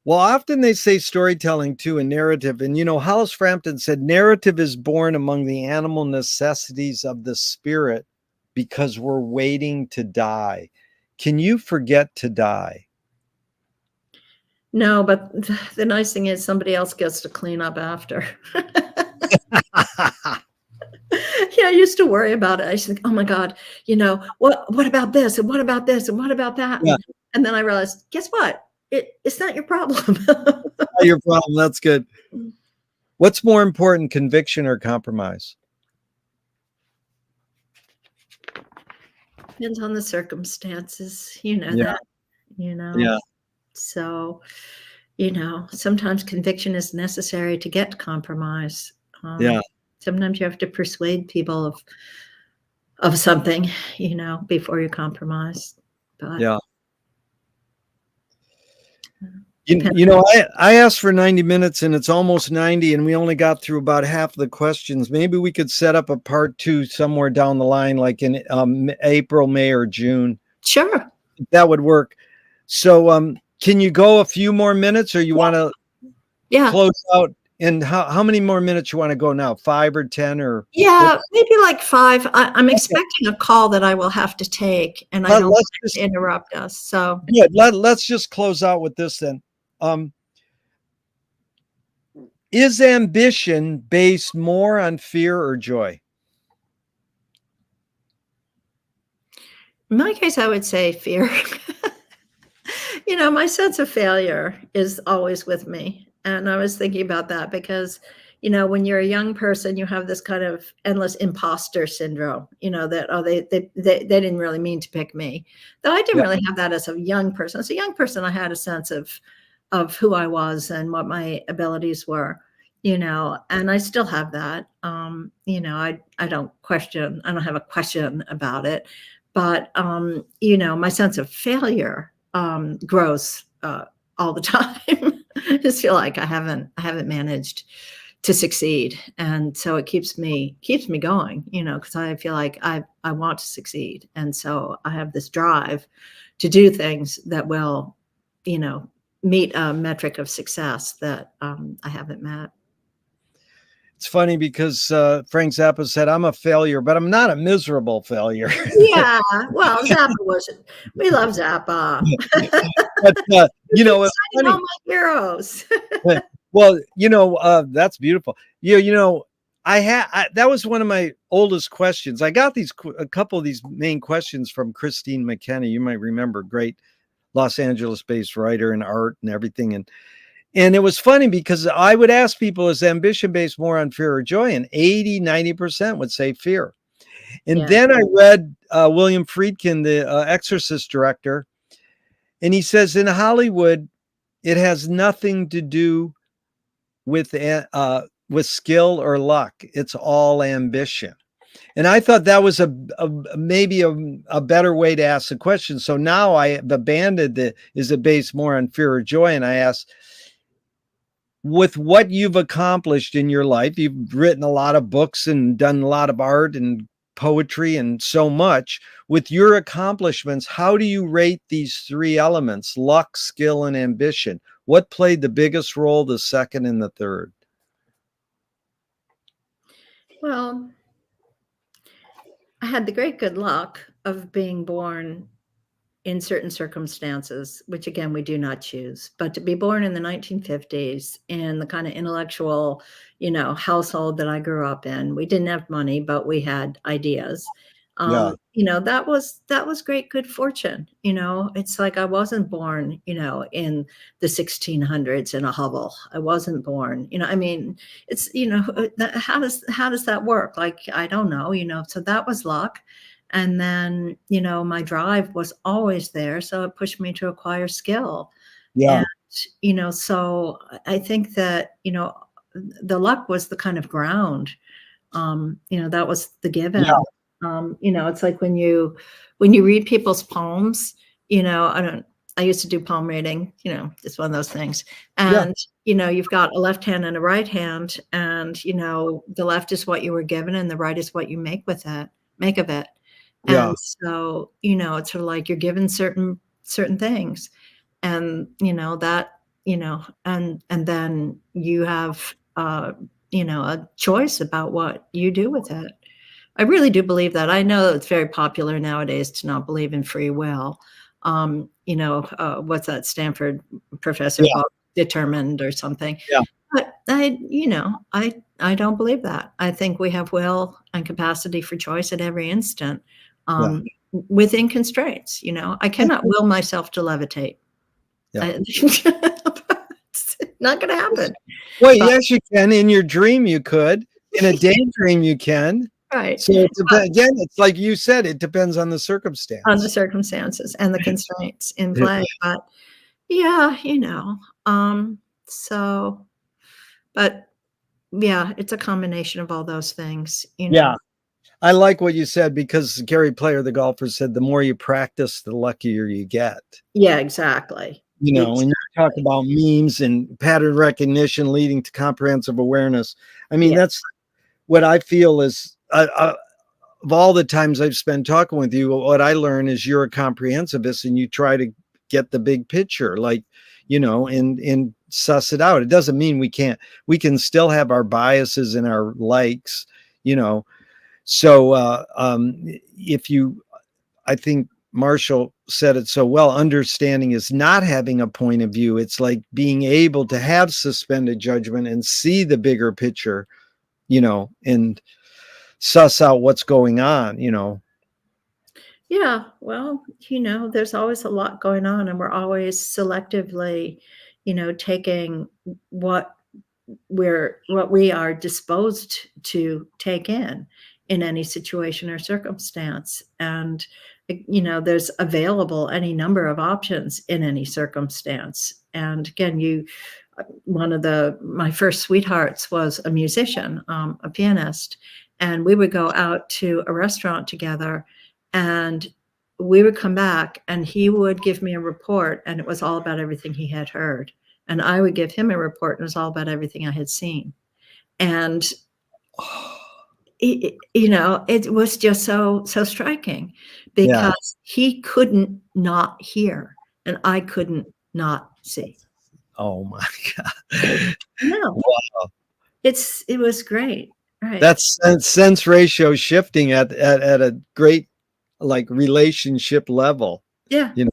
Speaker 1: Well, often they say storytelling too, and narrative. And Hollis Frampton said narrative is born among the animal necessities of the spirit because we're waiting to die. Can you forget to die?
Speaker 2: No, but the nice thing is somebody else gets to clean up after. Yeah, I used to worry about it. I used to think, "Oh my god, what about this, and what about this, and what about that?"
Speaker 1: Yeah,
Speaker 2: And then I realized, guess what? It's not your problem.
Speaker 1: not your problem. That's good. What's more important, conviction or compromise?
Speaker 2: Depends on the circumstances, you know
Speaker 1: Yeah,
Speaker 2: that, you know?
Speaker 1: yeah,
Speaker 2: So, sometimes conviction is necessary to get compromise.
Speaker 1: yeah,
Speaker 2: Sometimes you have to persuade people of something, before you compromise, but,
Speaker 1: yeah.
Speaker 2: depends.
Speaker 1: I asked for 90 minutes and it's almost 90, and we only got through about half of the questions. Maybe we could set up a part two somewhere down the line, like in April, May, or June.
Speaker 2: Sure.
Speaker 1: That would work. So, can you go a few more minutes, or you want to
Speaker 2: Yeah.
Speaker 1: close out? And how many more minutes you want to go now? 5 or 10 or what?
Speaker 2: Yeah, maybe like 5. I'm
Speaker 1: Okay.
Speaker 2: expecting a call that I will have to take, and I
Speaker 1: Let,
Speaker 2: don't want
Speaker 1: let's
Speaker 2: it
Speaker 1: just
Speaker 2: to interrupt us, so
Speaker 1: good. Let's just close out with this then. Um, is ambition based more on fear or joy?
Speaker 2: in my case, I would say fear. My sense of failure is always with me, and I was thinking about that because, when you're a young person, you have this kind of endless imposter syndrome, that, "Oh, they didn't really mean to pick me." Though I didn't
Speaker 1: Yeah,
Speaker 2: really have that as a young person. As a young person, I had a sense of who I was and what my abilities were, and I still have that. I don't question, I don't have a question about it, but, my sense of failure grows all the time. I just feel like I haven't managed to succeed, and so it keeps me going. Because I feel like I want to succeed, and so I have this drive to do things that will, you know, meet a metric of success that I haven't met.
Speaker 1: it's funny because Frank Zappa said, "I'm a failure, but I'm not a miserable failure."
Speaker 2: Yeah, well, Zappa wasn't. We love Zappa.
Speaker 1: But
Speaker 2: He's
Speaker 1: it's
Speaker 2: reciting all
Speaker 1: funny.
Speaker 2: my heroes.
Speaker 1: Well, that's beautiful. That was one of my oldest questions. I got a couple of these main questions from Christine McKenna. You might remember, great Los Angeles-based writer and art and everything. And it was funny because I would ask people, is ambition based more on fear or joy? And 80-90% would say fear. And
Speaker 2: Yeah.
Speaker 1: then I read William Friedkin, the Exorcist director, and he says in Hollywood, it has nothing to do with skill or luck. It's all ambition. And I thought that was maybe a better way to ask the question. So now I have abandoned the, is it based more on fear or joy? And I ask, with what you've accomplished in your life, you've written a lot of books and done a lot of art and poetry and so much. With your accomplishments, how do you rate these three elements, luck, skill, and ambition? What played the biggest role, the second and the third?
Speaker 2: Well, I had the great good luck of being born in certain circumstances, which again, we do not choose, but to be born in the 1950s in the kind of intellectual, household that I grew up in, we didn't have money, but we had ideas.
Speaker 1: Yeah.
Speaker 2: That was great, good fortune. It's like I wasn't born, in the 1600s in a hovel. I wasn't born, I mean, it's, how does that work? Like, I don't know, so that was luck. And then, my drive was always there. So it pushed me to acquire skill.
Speaker 1: Yeah.
Speaker 2: And, so I think that, the luck was the kind of ground, that was the
Speaker 1: Yeah.
Speaker 2: given. It's like when you read people's poems, I used to do poem reading, it's one of those things.
Speaker 1: Yeah.
Speaker 2: And, you've got a left hand and a right hand, and, the left is what you were given and the right is what you make of it.
Speaker 1: Yeah.
Speaker 2: And so, it's sort of like you're given certain things, and and then you have a choice about what you do with it. I really do believe that. I know it's very popular nowadays to not believe in free will. What's that Stanford professor
Speaker 1: Yeah.
Speaker 2: called, determined or something.
Speaker 1: Yeah.
Speaker 2: But I don't believe that. I think we have will and capacity for choice at every instant,
Speaker 1: Yeah.
Speaker 2: within constraints. I cannot will myself to levitate.
Speaker 1: Yeah.
Speaker 2: It's not going to happen.
Speaker 1: Well,
Speaker 2: But
Speaker 1: yes, you can. In your dream, you could. In a daydream, you can.
Speaker 2: right.
Speaker 1: So again, it's like you said, it depends on the
Speaker 2: On the
Speaker 1: circumstance.
Speaker 2: circumstances and the constraints in play. But yeah, so, but yeah, it's a combination of all those things.
Speaker 1: Yeah. I like what you said because Gary Player, the golfer, said the more you practice, the luckier you get.
Speaker 2: Yeah, exactly.
Speaker 1: When you talk
Speaker 2: Exactly.
Speaker 1: about memes and pattern recognition leading to comprehensive awareness, I mean,
Speaker 2: Yeah.
Speaker 1: that's what I feel is of all the times I've spent talking with you, what I learn is you're a comprehensivist and you try to get the big picture, like, and suss it out. It doesn't mean we can still have our biases and our likes, you know. So I think Marshall said it so well, understanding is not having a point of view. It's like being able to have suspended judgment and see the bigger picture, and suss out what's going on.
Speaker 2: Yeah, well, there's always a lot going on, and we're always selectively, taking what we are disposed to take in any situation or circumstance. And there's available any number of options in any circumstance. And again, one of my first sweethearts was a musician, a pianist, and we would go out to a restaurant together, and we would come back and he would give me a report, and it was all about everything he had heard, and I would give him a report, and it was all about everything I had seen. And it was just so striking,
Speaker 1: Yeah.
Speaker 2: because he couldn't not hear and I couldn't not see.
Speaker 1: Oh my God.
Speaker 2: No,
Speaker 1: Wow.
Speaker 2: it was great. Right.
Speaker 1: That's sense ratio shifting at a great like relationship level.
Speaker 2: Yeah.
Speaker 1: You know,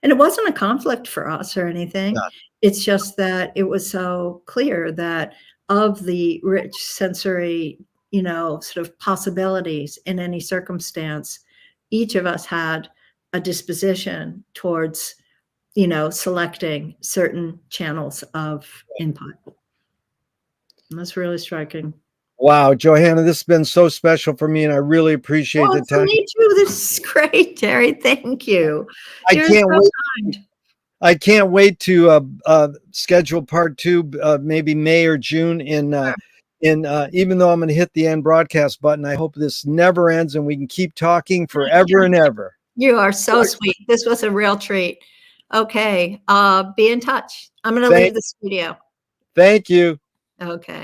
Speaker 2: And it wasn't a conflict for us or anything.
Speaker 1: yeah.
Speaker 2: It's just that it was so clear that of the rich sensory, sort of possibilities in any circumstance, each of us had a disposition towards, selecting certain channels of input. And that's really striking.
Speaker 1: Wow, Johanna, this has been so special for me, and I really appreciate the
Speaker 2: Oh, for
Speaker 1: time.
Speaker 2: me too. This is great, Gerry. Thank you.
Speaker 1: I
Speaker 2: You're
Speaker 1: can't
Speaker 2: so
Speaker 1: wait.
Speaker 2: kind.
Speaker 1: I can't wait to schedule part two, maybe May or June, and And even though I'm going to hit the end broadcast button, I hope this never ends and we can keep talking forever and ever.
Speaker 2: You are so sweet. This was a real treat. Okay. Be in touch. I'm going to leave the studio.
Speaker 1: Thank you.
Speaker 2: Okay.